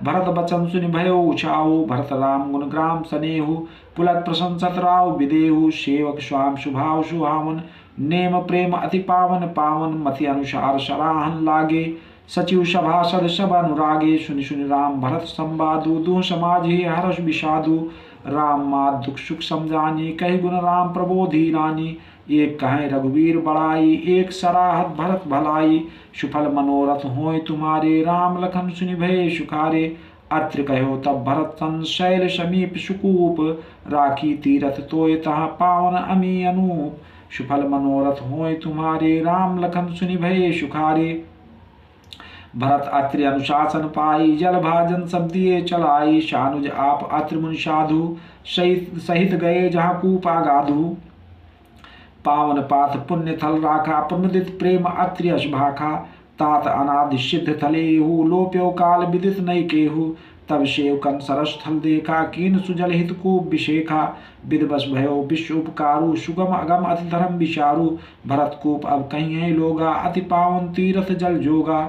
भरत बचन सुनि भयो उछाऊ। भरत राम गुण ग्राम सनेहु पुलक प्रशंसत राव विदेहु। सेवक स्वाम सुभाव सुहावन नेम प्रेम अति पावन पावन। मति अनुसार सराहन लागे सचिव सभासद सब अनुरागे। सुनि सुनि राम भरत संवादु दुह समाज ही हर्ष विषादु। राम मात दुख सुख समझानी कही गुण राम प्रबोधि रानी। एक कहें रघुवीर बड़ाई एक सराहत भरत भलाई। सुफल मनोरथ होय तुम्हारे राम लखन सुनि भये सुखारे। अत्र कहो तब भरत सन शैल समीप सुकूप। राखी तीरथ तोय तहाँ पावन अमी अनूप। सुफल मनोरथ होय तुम्हारे राम लखन सुनि भये सुखारे। भरत अत्रि अनुशासन पाई जल भाजन सब दिए चलाई। शानुज आप अत्रि मुनि साधु सहित गए जहाँ कूप आगाधु। पावन पाथ पुण्य थल राखा प्रमुदित प्रेम अत्रि यश भाखा। तात अनादि सिद्ध थलेहु लोप्यो काल विदित नई केहु। तब सेवकन सरस थल देखा कीन सुजल हित को विशेखा। विदवश भयो विश्व उपकारु सुगम अगम अति धर्म विचारु। भरत कूप अब कहीं है लोगा अति पावन तीरथ जल जोगा।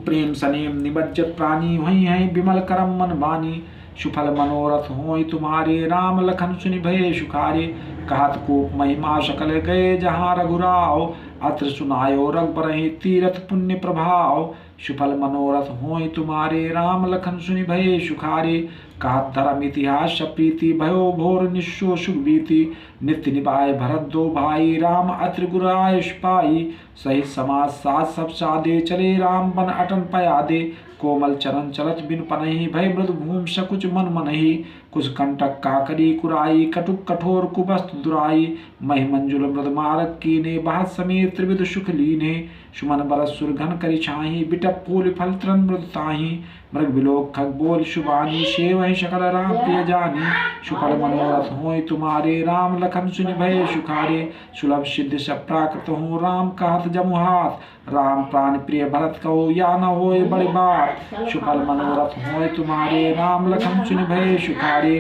प्रेम सनेम निमज्जत प्राणी वही है विमल करम मन बानी। सुफल मनोरथ होय तुम्हारे राम लखन सुनि भये सुखारे। कहत कूप महिमा सकल गए जहाँ रघुराव। अत्र सुनायो रघुबरहि तीरथ पुण्य प्रभाव। सुफल मनोरथ होय तुम्हारे राम लखन सुनि भये सुखारे। कहत धर्म इतिहास प्रीति भयो भोर निशो सुख बीती। नित्य निभाए भरत दो भाई राम अत्रि गुर आयुष पाई। सहित समाज साथ सब सादे चले राम बन अटन पयादे। कोमल चरण चलत बिन पनहि भय मृदु भूम सकुच मन मनहि। कुछ कंटक काकरी कुराई कटुक कठोर कुबस्त दुराई। महि मंजुल मृद मारक कीने बहत समेत त्रिविध सुख लीने। सुमन बरस सुरघन करि छाहि बिटप फूल फल तृण मृद ताहि। मृग बिलोक खग बोल शुभानी सेवहि सकल राम प्रिय जानी। सुफल मनोरथ होय तुम्हारे राम लखन सुनि भये सुखारे। सुलभ सिद्ध सब प्राकृत हो राम कहत जमु हाथ। राम प्राण प्रिय भरत कहो या न होय बड़े बात। सुफल मनोरथ होय तुम्हारे राम लखन सुनि भये सुखारे।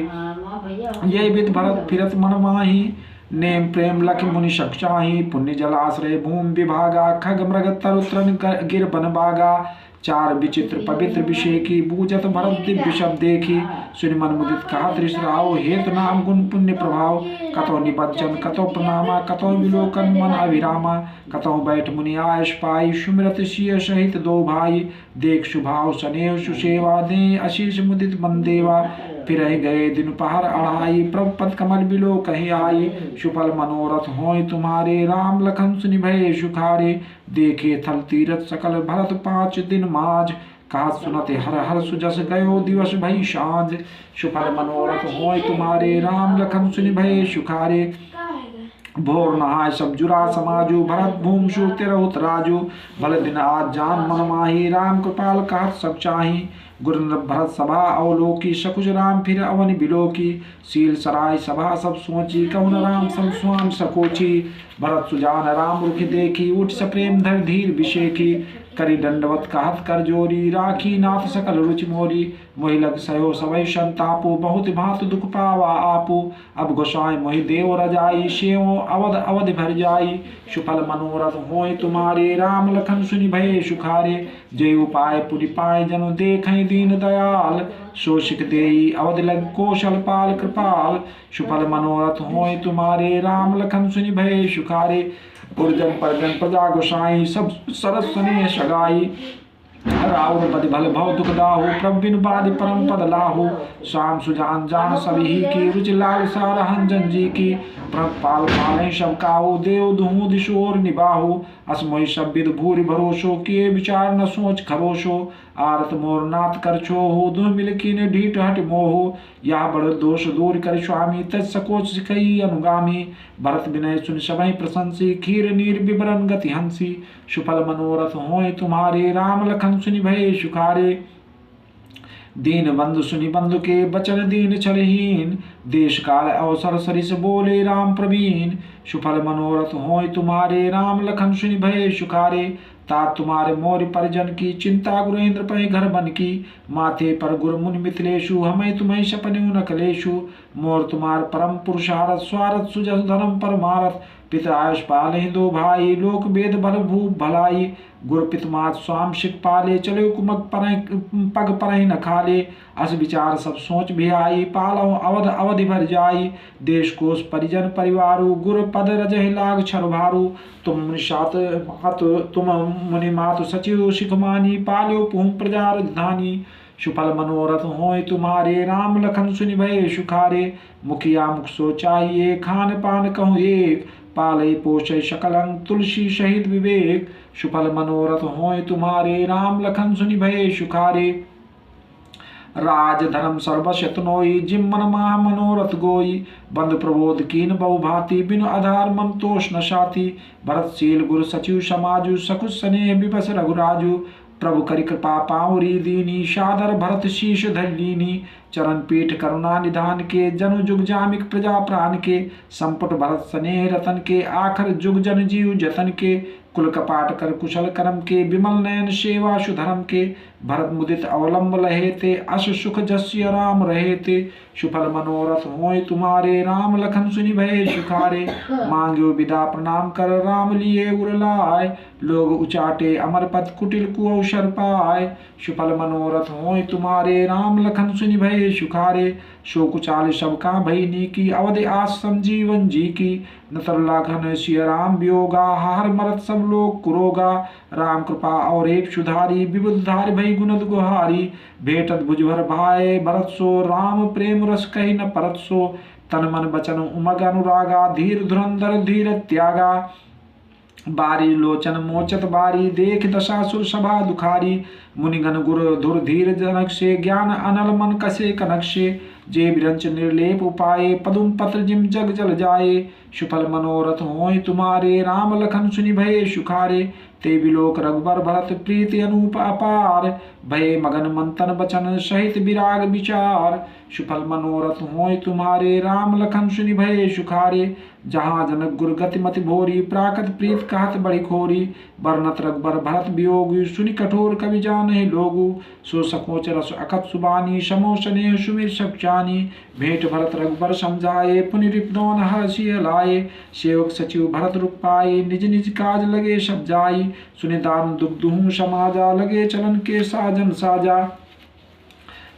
ये विद भरत फिरत मन माही नेम प्रेम लख मुनि शक चाहि। पुण्य जल आश्रय भूमि विभागा खग मृग तरु तृण गिर बन बागा। चार विचित्र पवित्र विषेकी बूझत भरत दिव्य शब्द देखी। सुनि मन मुदित कहत ऋषि राव हेतु नाम गुण पुण्य प्रभाव। कतो निबज्जन कतो प्रणामा कतो विलोकन मन अभिरामा। कतो बैठ मुनि आयस पाई सुमिरत सिय सहित दो भाई। देख सुभाव सनेह सुसेवा दे आशीष मुदित मन देवा। फिर गए दिन पहर अढ़ाई प्रभु पद कमल बिलो कही आई। सुफल मनोरथ होय तुम्हारे राम लखन सुनि भये सुखारे। देखे थल तीरथ सकल भरत 5 दिन माज। कहत सुनते हर हर सुजस गयो दिवस भई सांझ। सुफल मनोरथ होय तुम्हारे राम लखन सुनि भय सुखारे। भोर नहाय सब जुरा समाजू भरत भूम सुर तिरहुत राजू। भले दिन आज जान मन माही राम कृपाल कहत सब चाही। गुरु भरत सभा अवलोकी सकुच राम फिर अवन बिलोकी। सील सराय सभा सब सोची कहुन राम सम स्वाम सकोची। भरत सुजान राम रुखि देखी उठ सप्रेम धर धीर विषेखी। करी दंडवत कहत कर जोरी राखी नाथ सकल रुचि मोरी। मोहि लग सयो सवै संतापो बहुत भांत दुख पावा आपो। अब गोसाई मोहि देव रजाई सेवो अवध अवधि भर जाई। सुफल मनोरथ होय तुम्हारे राम लखन सुनि भय सुखारे। जय उपाय पुनि पाए जनु देखै दीन दयाल। शोषिक देई अवध लग कौशल पाल कृपाल। सुफल मनोरथ होय तुम्हारे राम लखन सुनि भय सुखारे। गुरजन परजन प्रजा गोसाई सब सरस स्नेह सगाई। रावण पद भल भव दुख दाहु प्रभु बिनु बाधि परम पद लाहु। शाम सुजान जान सभी की रुचि लाल सारहन जंजी की। पाल पालें सब काहू देव दुहु दिशोर निबाहु। असमोहि सब विद भूरि भरोसो किए विचार न सोच खरोसो। आरत मोर नाथ कर छोहु दुह मिल कीने ढीठ हट मोहु। या बड़ दोष दूर कर स्वामी तज सकोच सिखई अनुगामी। भरत विनय सुन सबहि प्रशंसी खीर नीर विवरण गति हंसी। सुफल मनोरथ होय तुम्हारे राम लखन सुनि भय सुखारे। दीन बंधु सुनि बंधु के बचन दीन छलहीन। देश काल अवसर सरिस बोले राम प्रवीण। सुफल मनोरथ होय तुम्हारे राम लखन सुनि भय सुखारे। तात तुम्हारे मोर परिजन की चिंता गुरेन्द्र पै घर बन की। माथे पर गुर मुनि मिथिलेशु हमें तुम्हें सपने न कलेशु। मोर तुम्हार परम पुरुषारथ स्वारथ सुजस धर्म परमारथ। पिता आयुष पाले दो भाई लोक वेद भल भूप भलाई। गुर पितमात स्वाम शिख पाले चले कुमक पग परहि न खाले। अस विचार सब सोच भी आई पालौ अवध अवधि भर जाई। देश कोष परिजन परिवारु गुर पद रजहि लाग छर भारू। तुम मुनि मातु सचिव शिख मानी पाल्यो पुहु प्रजा राजधानी। सुफल मनोरथ होय तुम्हारे राम लखन सुनि भय सुखारे। मुखिया मुख सो चाहिए खान पान कहूँ एक। पालय पोषय सकलं तुलसी सहित विवेक। सुफल मनोरथ होय तुम्हारे राम लखन सुनि भय सुखारे। राज धर्म सर्वस्व तनोई जिम मन माह मनोरथ गोई। बंद प्रबोध कीन बहु भांति बिनु आधार मन तोष न साथी। भरतशील गुरु सचिव समाजु सकुच स्नेह विवश रघुराजु। प्रभु करि कृपा पाउरी दीनी सादर भरत शीश धर लीनी। चरण पीठ करुणा निधान के जनु जुग जामिक प्रजा प्राण के। संपुट भरत स्नेह रतन के आखर जुग जन जीव जतन के। कुल कपाट कर कुशल कर्म के विमल नयन सेवा सुधर्म के। भरत मुदित अवलंब लहे ते अस सुख जस्य राम रहे ते। सुफल मनोरथ होय तुम्हारे राम लखन सुनि भय सुखारे। मांग्यो विदा प्रणाम कर राम लिए उर लाय। लोग उचाटे अमर पद कुटिल कुअवसर पाय। सुफल मनोरथ होय तुम्हारे राम लखन सुनि भय सुखारे। शोकुचाल सबका भई नीकी अवधि आश्रम जीवन जी की। नतर लाखन सिय राम वियोगा हार मरत सब लोग कुरोगा। राम कृपा और एक सुधारी विबुध धारि भई गुणद गुहारी। भेटत भुजभर भाई भरत सो राम प्रेम रस कही न परत सो। तन मन बचन उमग अनुरागा धीर धुरंधर धीर त्यागा। बारी लोचन मोचत बारी देख दशासुर सभा दुखारी। मुनिगण गुरु धुर धीर जनक से ज्ञान अनल मन कसे कनक से। जे विरंच निर्लेप उपाये पदुम पत्र जिम जग जल जाए। सुफल मनोरथ होय तुम्हारे राम लखन सुनि भय सुखारे। ते विलोक रघुबर भरत प्रीति अनूप अपार। भय मगन मंतन बचन सहित विराग विचार। सुफल मनोरथ होय तुम्हारे राम लखन सुनि भय सुखारे। जहाँ जनक गुर गति मति भोरी प्राकत प्रीत कहत बड़ी खोरी। बरनत रघुबर भरत वियोग सुनि कठोर कवि जाने लोगु। सो सकोच रस अकत सुबानी समो स्नेह सुमिर सब जानी। भेंट भरत रघुबर समझाए पुनि रिपदौन हरषि लाए। सेवक सचिव भरत रुक पाए निज निज काज लगे सब जाई। सुनि दारुण दुख दुहु समाजा लगे चलन के साजन साजा।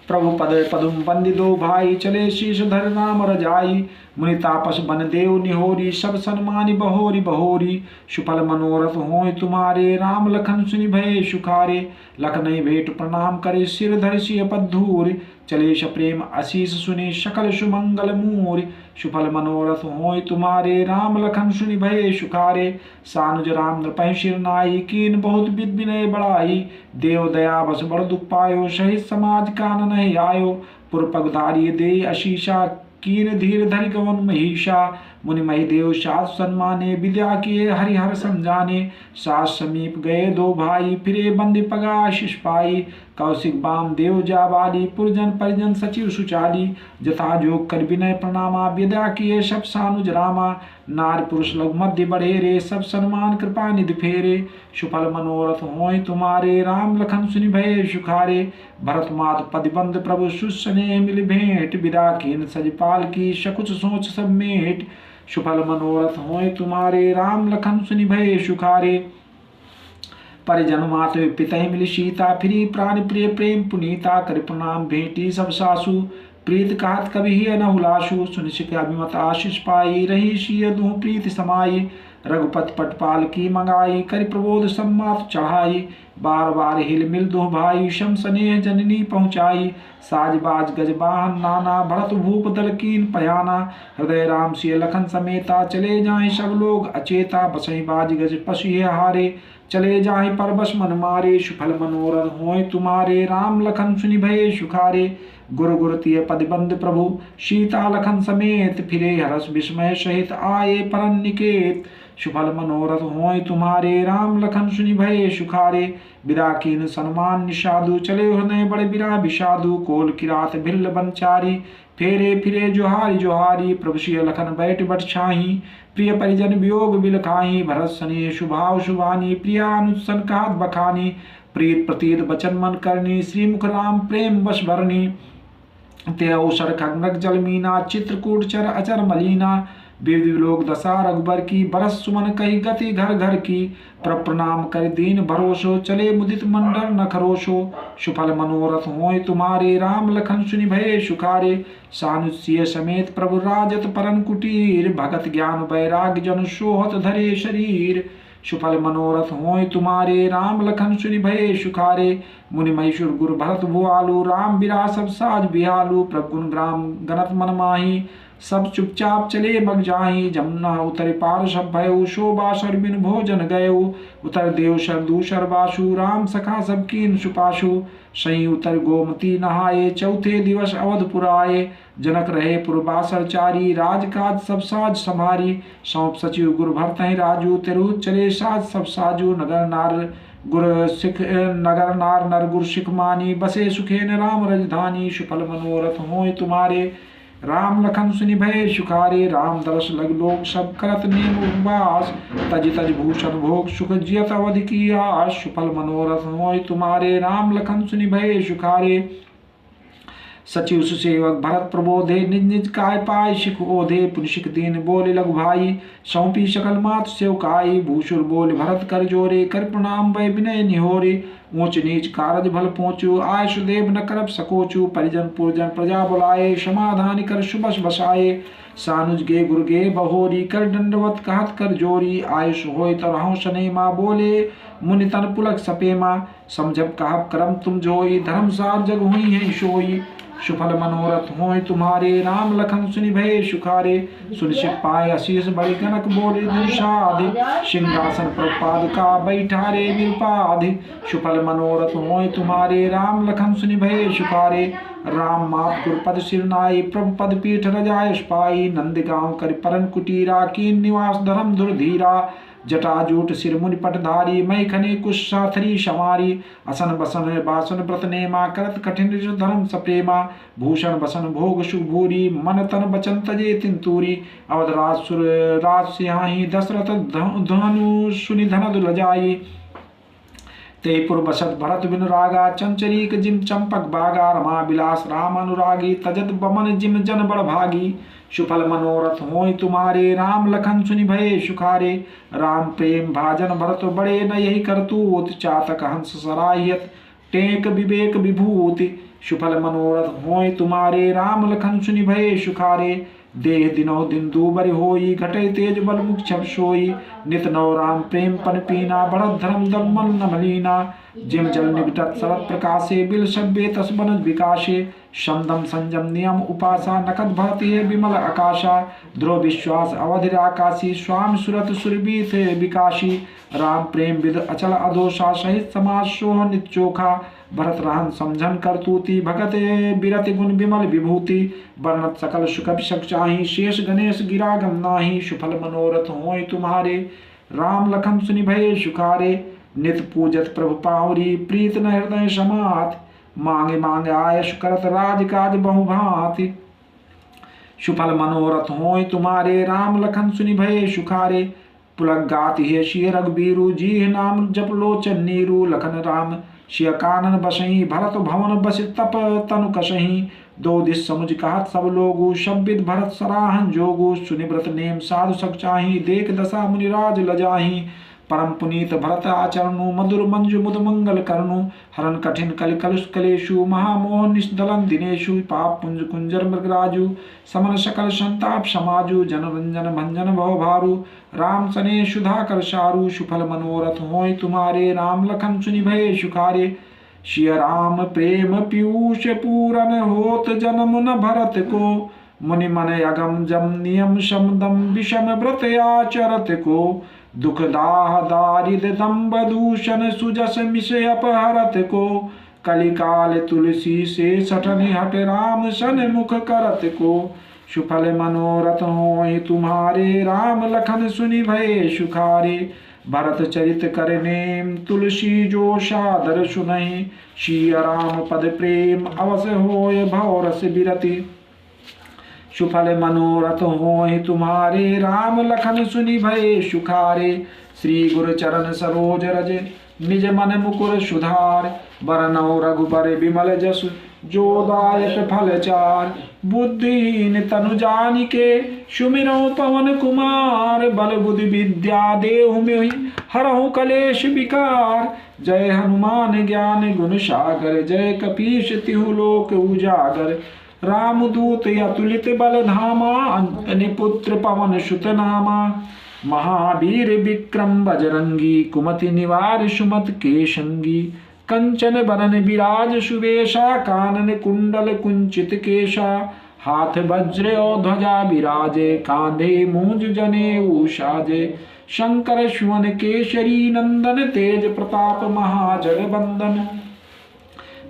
प्रभु पद पदुम बंदी दो भाई चले शीश धर नाम रजाई। मुनि तापस बन देव निहोरी सब सन्मानी बहोरी बहोरी। सुफल मनोरथ होय तुम्हारे राम लखन सुनि भय सुखारे। लखनई भेंट प्रणाम करे सिर धर सिय पद धूर। चले प्रेम आशीष सुनि सकल सुमंगल मूर। सुफल मनोरथ होय तुम्हारे, राम लखन सुनि भये सुखारे। सानुज राम नृपहि सिर नाई, कीन बहुत विध विनय बढ़ाई। देव दया बस बड़ दुख पायो, सहित समाज कानन नहीं आयो। पुर पगधारी दे आशीषा, कीन धीर धरि गवन महिषा। मुनि मही देव सास सन्माने, विद्या किए हरिहर समझाने। सास समीप गए दो भाई, फिरे बंदे पगा आशीष पाई। कौशिक बाम देव जाबाली, पुरजन परिजन सचिव सुचाली। जथा जोग कर विनय प्रणामा, विद्या किए सब सानुज रामा। नार पुरुष लग मध्य बढ़े रे, सब सन्मान कृपा निधि फेरे। सुफल मनोरथ होय तुम्हारे, राम लखन सुनि भये सुखारे। भरत मात पदिबंद प्रभु सुस्नेह मिल भेंट, विदा कीन सजपाल की सकुच सोच सब मेट। सुफल मनोरथ होय तुम्हारे, राम लखन सुनि भये सुखारे। परिजन मात पिता मिली सीता, फिरी प्राण प्रिय प्रेम पुनीता। कर प्रणाम भेंटी सब सासु, प्रीत कहत कभी ही न हुलासु। सुनिशिक अभिमत आशीष पाई, रही सिय दुह प्रीति समाई। रघुपत पटपाल की मंगाई, कर प्रबोध सम्मात चढ़ाई। बार बार हिल मिल दुह भाई, शम स्नेह जननी पहुँचाई। साज बाज गजबाहन नाना, भरत भूप दल कीन पयाना। हृदय राम सिय लखन समेता, चले जाए सब लोग अचेता। बसई बाज गज पशु हारे, चले जाए परबस मन मारे। सुफल मनोरथ होय तुम्हारे, राम लखन सुनि भये सुखारे। गुरु गुरु तिय पदिबंद प्रभु, सीता लखन समेत। फिरे हरस विस्मय सहित, आए परन निकेत। सुफल मनोरथ होय तुम्हारे, राम लखन सुनि भये सुखारे। विदा कीन सन्मान निषादु, चले हृदय बड़े बिरा विषादु। कोल किरात भिल्ल बनचारी, फेरे फिरे जोहारी जोहारी। प्रभु सिय लखन बैठ बट छाही, प्रिय परिजन वियोग बिल खाही। भरत सने शुभाव शुभानी, प्रिया अनुसन कहत बखानी। प्रीत प्रतीत बचन मन करनी, श्रीमुख राम प्रेम बस भरनी। ते अवसर खगनक जल मीना, चित्रकूट चर अचर मलीना। विविध लोक दशा रघुबर की, बरस सुमन कही गति घर घर की। प्रणाम कर दीन भरोसो, चले मुदित मंडल न खरोसो। सुफल मनोरथ होय तुम्हारे, राम लखन सुनि भये सुखारे। सानुज्य समेत प्रभु राजत परन कुटीर, भगत ज्ञान वैराग्य जन सोहत धरे शरीर। सुफल मनोरथ होय तुम्हारे, राम लखन सुनि भये सुखारे। मुनि महेश्वर गुरु भरत भुआलु, राम बिरा सब साज बिहालु। प्रभु गुण ग्राम गणत मन माही, सब चुपचाप चले मग जाही। जमुना उतर पार सब भयउ, शोभा सर बिन भोजन गयउ। उतर देव सर दूसर बासु, राम सखा सब कीन सुपासु। सही उतर गोमती नहाए, चौथे दिवस अवधपुर आए। जनक रहे पुरबासर चारी, राजकाज सब साज संभारी। सौंप सचिव गुरु भरतहि राजू, तिरु चले साज सब साजू। नगर नार नर गुरु सिख मानी, बसे सुखेन राम राजधानी। सुफल मनोरथ होय तुम्हारे, राम लखन सुनि भये सुखारे। राम दरस लग लोग सब करत नेम उपवास, तज तज भूषण भोग सुख जियत अवधि की आस। सुफल मनोरथ होय तुम्हारे, राम लखन सुनि भये सुखारे। सचिव सुसेवक भरत प्रबोधे, निज निज काय पाय सिख ओधे। पुनि सिख दीन बोले लघु भाई, सौंपी सकल मात सेवकाई। भूसुर बोल भरत कर जोरे, कर प्रणाम भय विनय निहोरे। ऊंच नीच कारज भल पहुँचू, आय सुदेव न करब सकोचू। परिजन पुरजन प्रजा बुलाए, समाधान कर सुबस बसाए। सानुज गे गुरु गे बहोरी, कर दंडवत कहत कर जोरी। आयुष होय तरहु सनेमा, बोले मुनि तन पुलक सपेमा। समझब कहब करम तुम जोई, धर्मसार जग हुई है सोई। सुफल मनोरथ होय तुम्हारे, राम लखन सुनि भये सुखारे। सुनिश्चित पाए आशीष बड़े गणक, बोले दुर्साधि। सिंहासन पर पादुका बैठारे विपाधि। सुफल मनोरथ होय तुम्हारे, राम लखन सुनि भये सुखारे। राम मात गुरपद सिर नाई, प्रभु पद पीठ रजायश पाई। नंद गांव कर परन कुटीरा, कीन निवास धर्म धुरधीरा। जटाजूट सिर मुनि पटधारी, मई खने कुश थरी समारी। असन बसन बासन व्रत नेमा, करत कठिन धर्म सप्रेमा। भूषण बसन भोग सुभूरी, मन तन बचन तजे तिंतूरी। अवध राज सुर राज सिंहाही, दशरथ धनु सुनि धनद लजाई। तेपुर बसत भरत बिन रागा, चंचरीक जिम चंपक बागा। रमा बिलास राम अनुरागी, तजत बमन जिम जन बड़ भागी। सुफल मनोरथ होय तुम्हारे, राम लखन सुनि भये सुखारे। राम प्रेम भाजन भरत बड़े, न यही करतूत। चातक हंस सराहियत, टेक विवेक विभूति। सुफल मनोरथ होय तुम्हारे, राम लखन सुनि भये सुखारे। देह दिनों दिन दूबर होई, घटे तेज बल मुख छप सोई। नित नव राम प्रेम पन पीना, बढ़त धर्म दल मन न मलीना। जिम जल निकटत शरत प्रकाशे, बिल शब्बे तस बनज विकाशे। शमदम संजम नियम उपासा, नकद भरती है विमल आकाशा। ध्रुव विश्वास अवधिर आकाशी, स्वाम सुरत सुरबीत विकाशी। राम प्रेम विद अचल अधोषा, सहित समाज सोह नित चोखा। भरत रहन समझन करतूति, भगत बिरत गुण विमल विभूति। वर्णत सकल सुख सक चाही, शेष गणेश गिरागम नाही। सुफल मनोरथ होय तुम्हारे, राम लखन सुनि भये सुखारे। नित पूजत प्रभु पावरी, प्रीत न हृदय समात। मांगे मांगे आयश करत, राज काज बहु भांति। सुफल मनोरथ होय तुम्हारे, राम लखन सुनि भये सुखारे। पुलक गाति है शिय रघुबीरु, जी नाम जप लोचन नीरु। लखन राम शिय कानन बसही, भरत भवन बस तप तनु कसही। दो दिस समुझ कहत सब लोगु, शब्बित भरत सराहन जोगु। सुनिव्रत नेम साधु सब चाही, देख दशा मुनिराज लजाही। परम पुनीत भरत आचरणु, मधुर मंजु मुद मंगल करनु। हरन कठिन कलि कलुष कलेशु, महामोह निष्दलन दिनेशु। पाप पुंज कुंजर मृगराजु, समन सकल संताप समाजु। जनरंजन भंजन भव भारू, राम सने सुधाकर सारू। सुफल मनोरथ होय तुम्हारे, राम लखन सुनि भये सुखारे। शिय राम प्रेम पीयूष पूरन, होत जन्म न भरत को। मुनि मन अगम जम नियम शमदम, विषम व्रत आचरत को। दुख दाह दारिद दम्ब दूषण, सुजस मिस अपहरत को। कलिकाल तुलसी से सठन, हट राम सन मुख करत को। सुफल मनोरथ होय तुम्हारे, राम लखन सुनि भये सुखारे। भरत चरित करनेम, तुलसी जो सादर सुनहि। सिय राम पद प्रेम, अवस होय भव रस बिरति। सुफल मनोरथ होय तुम्हारे, राम लखन सुनि भये सुखारे। श्री गुरु चरण सरोज रज, निज मन मुकुर सुधार। बरनौ रघुबर विमल जसु, जो दायक फल चार। बुद्धिहीन तनु जानिके, सुमिरौ पवन कुमार। बल बुद्धि विद्या देहु मोहि, हरहु कलेश विकार। जय हनुमान ज्ञान गुण सागर, जय कपीश तिहु लोक उजागर। रामदूत अतुलित बल धामा, अंजनी पुत्र पवन सुत नामा। महावीर विक्रम बजरंगी, कुमति निवार सुमत के संगी। कंचन बरन विराज सुवेशा, कानन कुंडल कुंचित केशा। हाथ वज्र और ध्वजा विराजे, कांधे मूंज जनेऊ साजे। शंकर सुवन केसरी नंदन, तेज प्रताप महाजगबंदन।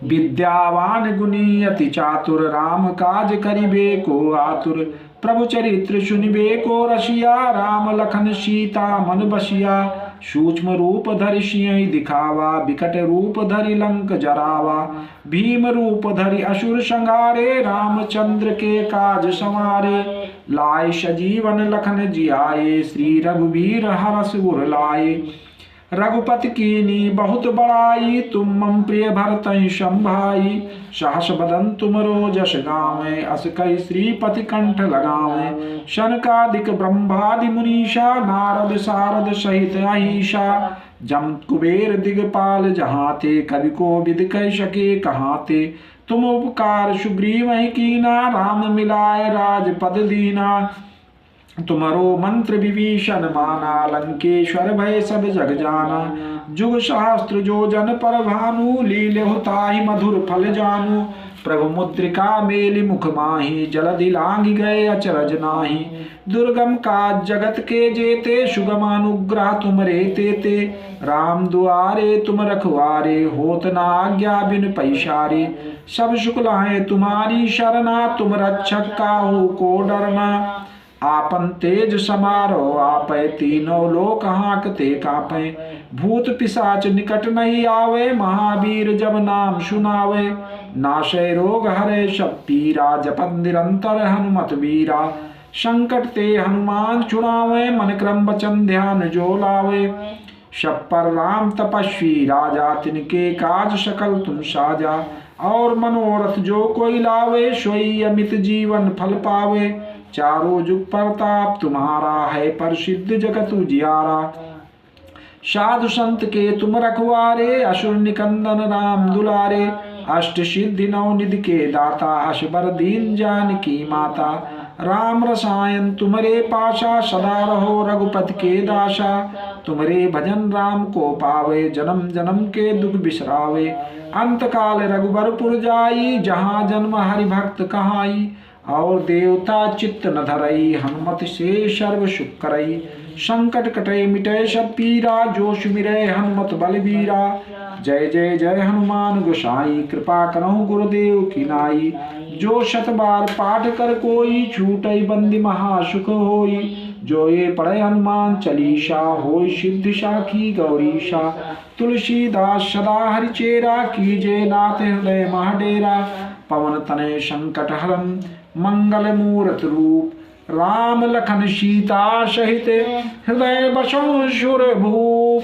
विद्यावान गुणी अति चातुर, राम काज करिबे को आतुर। प्रभु चरित्र सुनिबे को रसिया, राम लखन सीता मन बसिया। सूक्ष्म रूप धरि सिंह दिखावा, विकट रूप धरि लंक जरावा। भीम रूप धरि असुर संहारे, रामचंद्र के काज संवारे। लाए सजीवन लखन जियाए, श्री रघुवीर हरष उर लाए। रघुपति कीनी बहुत बड़ाई, तुम मम प्रिय भरतहि संभाई। सहस बदन तुमरो जस गावें, अस कहि श्रीपति कंठ लगावें। शनकादिक ब्रह्मादि मुनीषा, नारद सारद सहित अहीशा। जम कुबेर दिगपाल जहाते, कवि को विद कह सके कहाते। तुम उपकार सुग्रीव ही कीना, राम मिलाए राजपद दीना। तुम्हारो मंत्र विभीषण माना, लंकेश्वर भय सब जग जाना। जुग सहस्त्र जो जन पर भानु, लील्यहु ताहि मधुर फल जानू। प्रभु मुद्रिका मेलि मुख माहि, जलधि लांघि गए अचरज नाही। दुर्गम काज जगत के जेते, सुगम अनुग्रह तुमरे तेते। राम दुआरे तुम रखवारे, होत न आज्ञा बिन पैसारे। सब सुख लाए तुम्हारी शरणा, तुम रक्षक काहू को डरना। आपन तेज समारो आपै, तीनों लोक हांकते कांपै। भूत पिशाच निकट नहीं आवे, महावीर जब नाम सुनावे। नाशय रोग हरे सब पीरा, जपत निरंतर हनुमत वीरा। संकट ते हनुमान छुड़ावे, मन क्रम वचन ध्यान जो लावे। सब पर राम तपस्वी राजा, तिनके काज सकल तुम साजा। और मनोरथ जो कोई लावे, सोई अमित जीवन फल पावे। चारों जुग प्रताप तुम्हारा है, प्रसिद्ध जगत उजियारा। साधु संत के तुम रखवारे, असुर निकंदन राम दुलारे। अष्ट सिद्धि नौ निधि के दाता, अशबर दीन जानकी माता। राम रसायन तुम्हारे पाशा, सदा रहो रघुपति के दासा। तुम्हारे भजन राम को पावे, जन्म जन्म के दुख बिसरावे। अंत काल रघुबरपुर जाई, जहाँ जन्म हरि भक्त कहाई। और देवता चित्त न धरई, हनुमत से सर्व सुख करई। संकट कटे मिटे सब पीरा, जो सुमिरै हनुमत बलबीरा। जय जय जय हनुमान गोसाई, कृपा करो गुरुदेव की नाई। जो शत बार पाठ कर कोई, छूटई बंदी महासुख होई। जो ये पढ़े हनुमान चालीसा, होई सिद्धि साखी गौरीशा। तुलसीदास सदा हरिचेरा, कीजे नाथ हृदय महाडेरा। पवन तनय संकट हरन, मंगल मूरत रूप। राम लखन सीता सहित, हृदय बसो सुर भूप।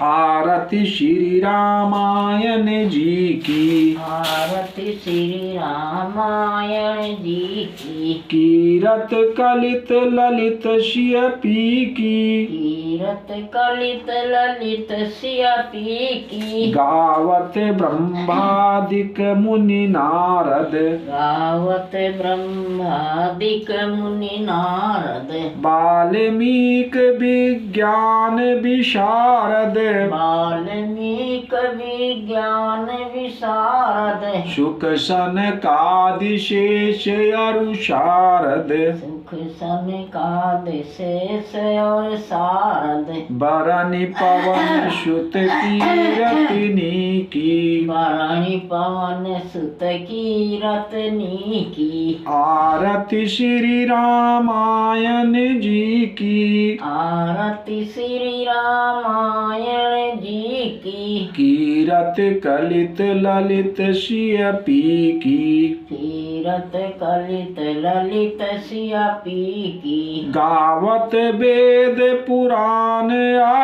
आरती श्री रामायण जी की,
आरती श्री रामायण जी की।
कीरत कलित ललित सिय पी की,
कीरत कलित ललित सिय पी की।
गावत ब्रह्मादिक मुनि नारद,
गावत ब्रह्मादिक मुनि नारद।
वाल्मीक विज्ञान विशारद,
वाल्मीक विज्ञान विशारद।
सुख सनकादि शेष अरु शारद।
सुख सनकादि शेष और शारद।
बरनि पवन सुत कीरतनी की,
बरनि पवन सुत कीरतनी की।
आरती श्री रामायण जी की,
आरती श्री रामायण जी की।
कीरत कलित ललित सिय पी की,
कीरत कलित ललित सिय पी की।
गावत वेद पुराण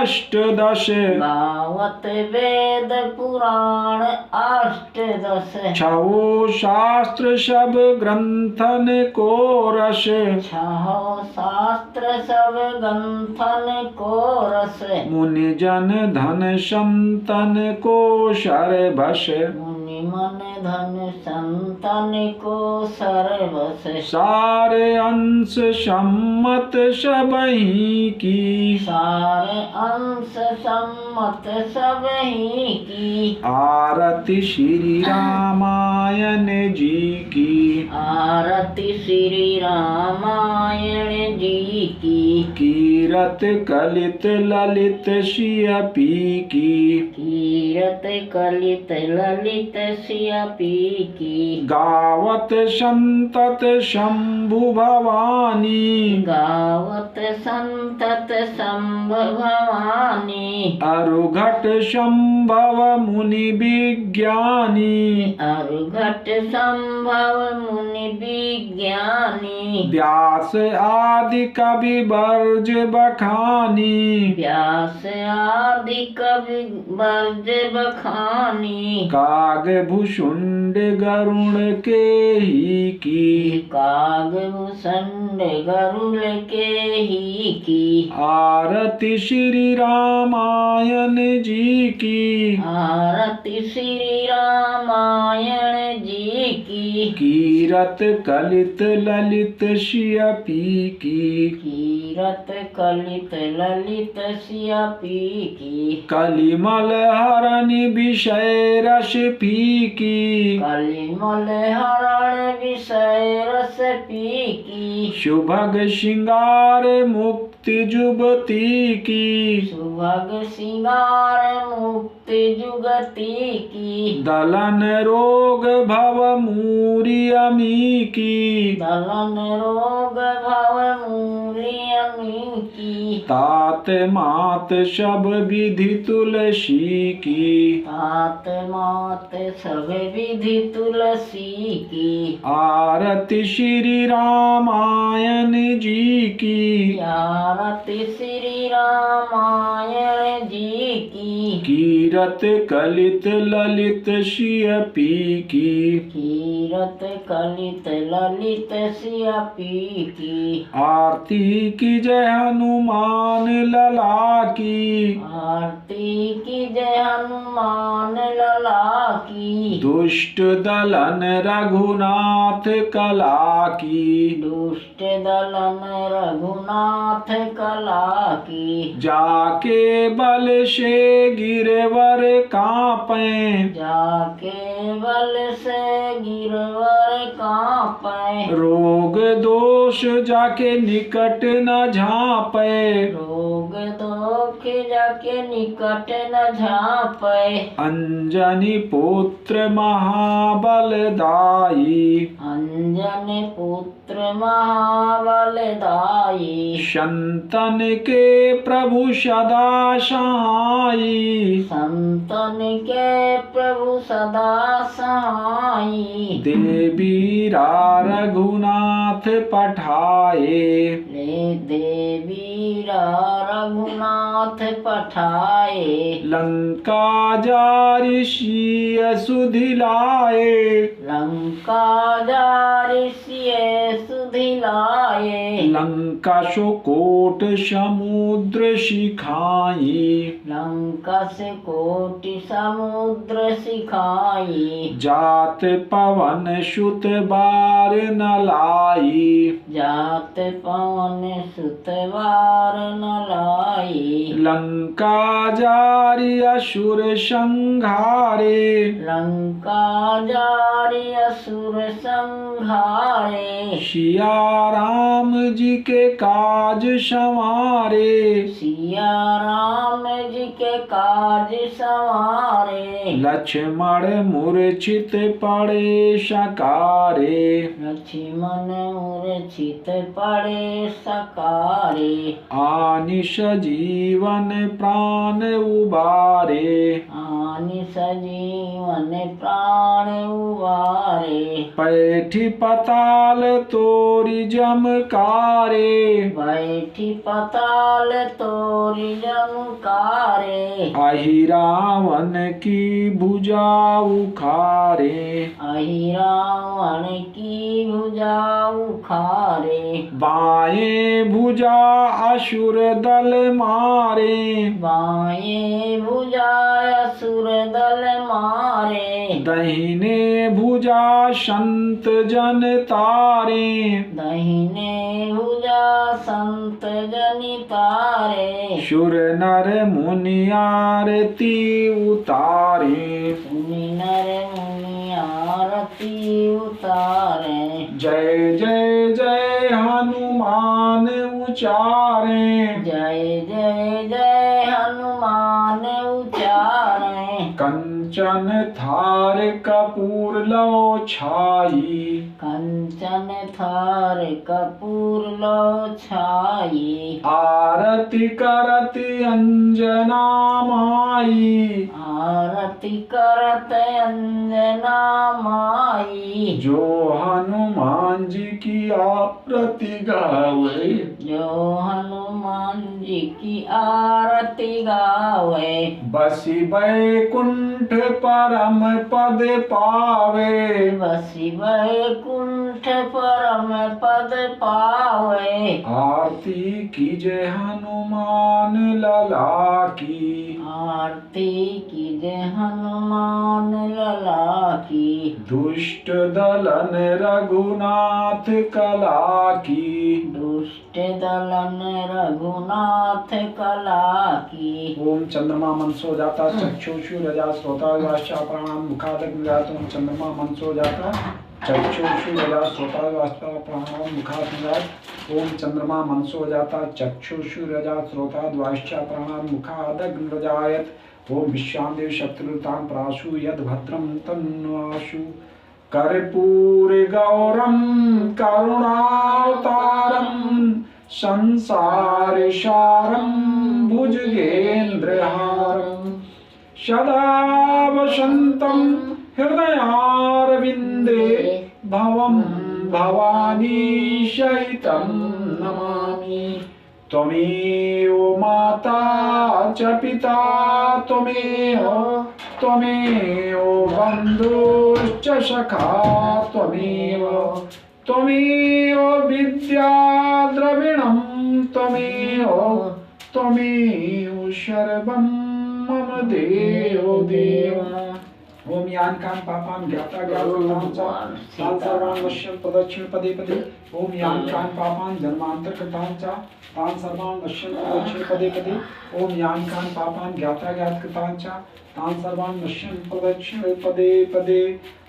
अष्टदश,
गावत वेद पुराण अष्टदश।
छहो शास्त्र सब ग्रंथन को रस।
छहो शास्त्र सब ग्रंथन को रस।
मुनि जन धन संतन को सर्वस।
मुनि मन धन संतन को सर्वस।
सारे अंश सम्मत सबही की,
सारे अंश सम्मत सबही की।
आरती श्री रामायण जी की,
आरती श्री रामायण जी की।
कीरत कलित ललित सिय पी की,
कीरत कलित ललित सिय पी की।
गावत संतत शंभु भवानी,
गावत संतत शंभु भवानी।
अरुघट संभव मुनि विज्ञानी,
अरुघट संभव मुनि विज्ञानी।
व्यास आदि कवि वर्ज बखानी,
व्यास आदि कवि वर्ज बखानी।
काग भुषुंड गरुण के ही की,
काग भूषण गरुड़ के ही की।
आरती श्री रामायण जी की,
आरती श्री रामायण जी की।
कीरत कलित ललित सिय पी की,
कीरत कलित ललित सिय पी की।
कलिमल हरनि विषय रस पी की,
कलिमल हरण विषय रस पी की।
सुभग श्रृंगार मुक्ति जुबती की,
सुभग सिंगार मुक्ति जुगती की।
दलन रोग भव मूरी अमी की,
दलन रोग भव मूरी अमी की।
तात मात सब विधि तुलसी की,
तात मात सब विधि तुलसी की।
आरती श्री रामायण जी की,
आरती श्री रामायण जी की।
कीरत कलित ललित सिय पी की,
कीरत कलित ललित सिय पी की।
आरती की जय हनुमान हनुमान लला की।
आरती कीजय हनुमान लला की।
दुष्ट दलन रघुनाथ कला की।
दुष्ट दलन रघुनाथ कला की।
जाके बल से गिरवर कांपे।
जाके बल से गिरवर कांपे।
रोग दोष जाके निकट न झांपे।
रोग दोख जाके निकट न झांपे।
अंजनी पुत्र महाबलदाई।
अंजन पुत्र महाबलदाई।
संतन के प्रभु सदा सहाई।
संतन के प्रभु सदा सहाई।
देवीरा रघुनाथ पठाए।
ले देवीरा रघुनाथ पठाए।
लंका जारि सिय सुधिलाए।
लंका जारि सिय सुधिलाए।
लंका सो कोट समुद्र सिखाई।
लंका से कोटि समुद्र सिखाई।
जात पवन सुत बार न लाई।
जात पवन सुत बार न लाई।
लंका जारि असुर संघारे।
लंका जारि असुर संघारे।
सिया राम जी के काज संवारे।
सिया राम जी के काज संवारे।
लक्ष्मण मूर्छित पड़े सकारे।
लक्ष्मण मूर्छित पड़े सकारे।
आनिश जीवन प्राण उबारे।
आनि सजीवन प्राण उबारे।
पैठी पताल तोरी जमकारे।
बैठी पताल तोरी जमकारे।
आही रावण की भुजा उखारे।
अहि रावण की भुजा उखारे।
बाएं भुजा असुर दल मारे।
बाएं भुजा असुर दल मारे।
दहिने भुजा संत जन तारे।
दहिने भुजा संत जनि तारे।
सुर नर मुनि आरती उतारे।
सुनि नर मुनि आरती उतारे।
जय जय जय हनुमान उचारे।
जय जय जय हनुमान उचारे।
कंचन थार कपूर लो छाई।
कंचन थार कपूर लो छाई।
आरती करती अंजना माई।
आरती करत अंजना माई।
जो हनुमान जी की आरती गावे।
जो हनुमान जी की आरती गावे।
बसी बैकुंठ परम पद पावे।
बसी बैकुंठ परम पद पावे।
आरती कीजय हनुमान लला की।
आरती कीजय हनुमान लला की।
दुष्ट दलन रघुनाथ कला की।
दुष्ट दलन रघुनाथ कला की।
ओम चंद्रमा मनसो जाता चक्षुषु रजा श्रोता वाचा प्राणाम मुखादक निरात। ओम चंद्रमा मनसो जाता चक्षुषु रजा श्रोता वाचा प्राणाम मुखादक निरात। ओम चंद्रमा मनसो जाता चक्षुषु रजा श्रोता वाचा प्राणाम मुखादक निरायत। ओम विश्वादेव शत्रुतां प्राशु यद भद्रम तन्वाशु। कर्पूर गौरम करुणावतारम संसार सारम भुजगेन्द्रहारम। सदा वसन्तं हृदयारविन्दे भवं भवानी सहितं नमामि। त्वमेव माता च पिता त्वमेव बन्धुश्च सखा त्वमेव विद्या द्रविणं त्वमेव त्वमेव सर्वं मम देव देव। ओम यान कान पापान ज्ञाता ज्ञातां च तान् सर्वान् नश्यन् प्रदक्षिण पदे पदे। ओम यान कान पापान जन्मांतर कृतां च तान् सर्वान् नश्यन् प्रदक्षिण पदे पदे। ओम यान कान पापान ज्ञाता ज्ञात कृतां च तान् सर्वान् नश्यन् प्रदक्षिण पदे पदे।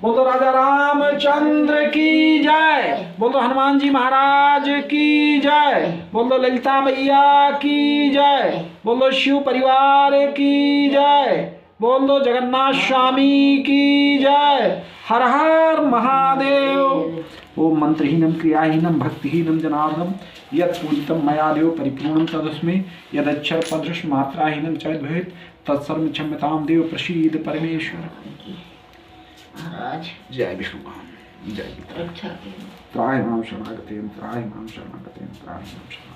बोलो राजा रामचंद्र की जय, बोलो हनुमान जी महाराज की जय, बोलो ललिता मैया की जय, बोलो शिव परिवार की जय, बोलो जगन्नाथ स्वामी की जय। हर हर महादेव। ओम मंत्रहीनम क्रियाहीनम भक्तिहीनम जनार्दनम यत् पूजितम मया देव परिपूर्णम तदस्मै यदक्षर पदृश मात्राहीनम च भवेत् तत्सर्व क्षम्यतां देव प्रसीद परमेश्वर।
महाराज
जय विष्णु जय
रक्षा कीजिए।
त्राय मां शरणागतेन त्राय मां शरणागतेन त्राय मां शरणागतेन।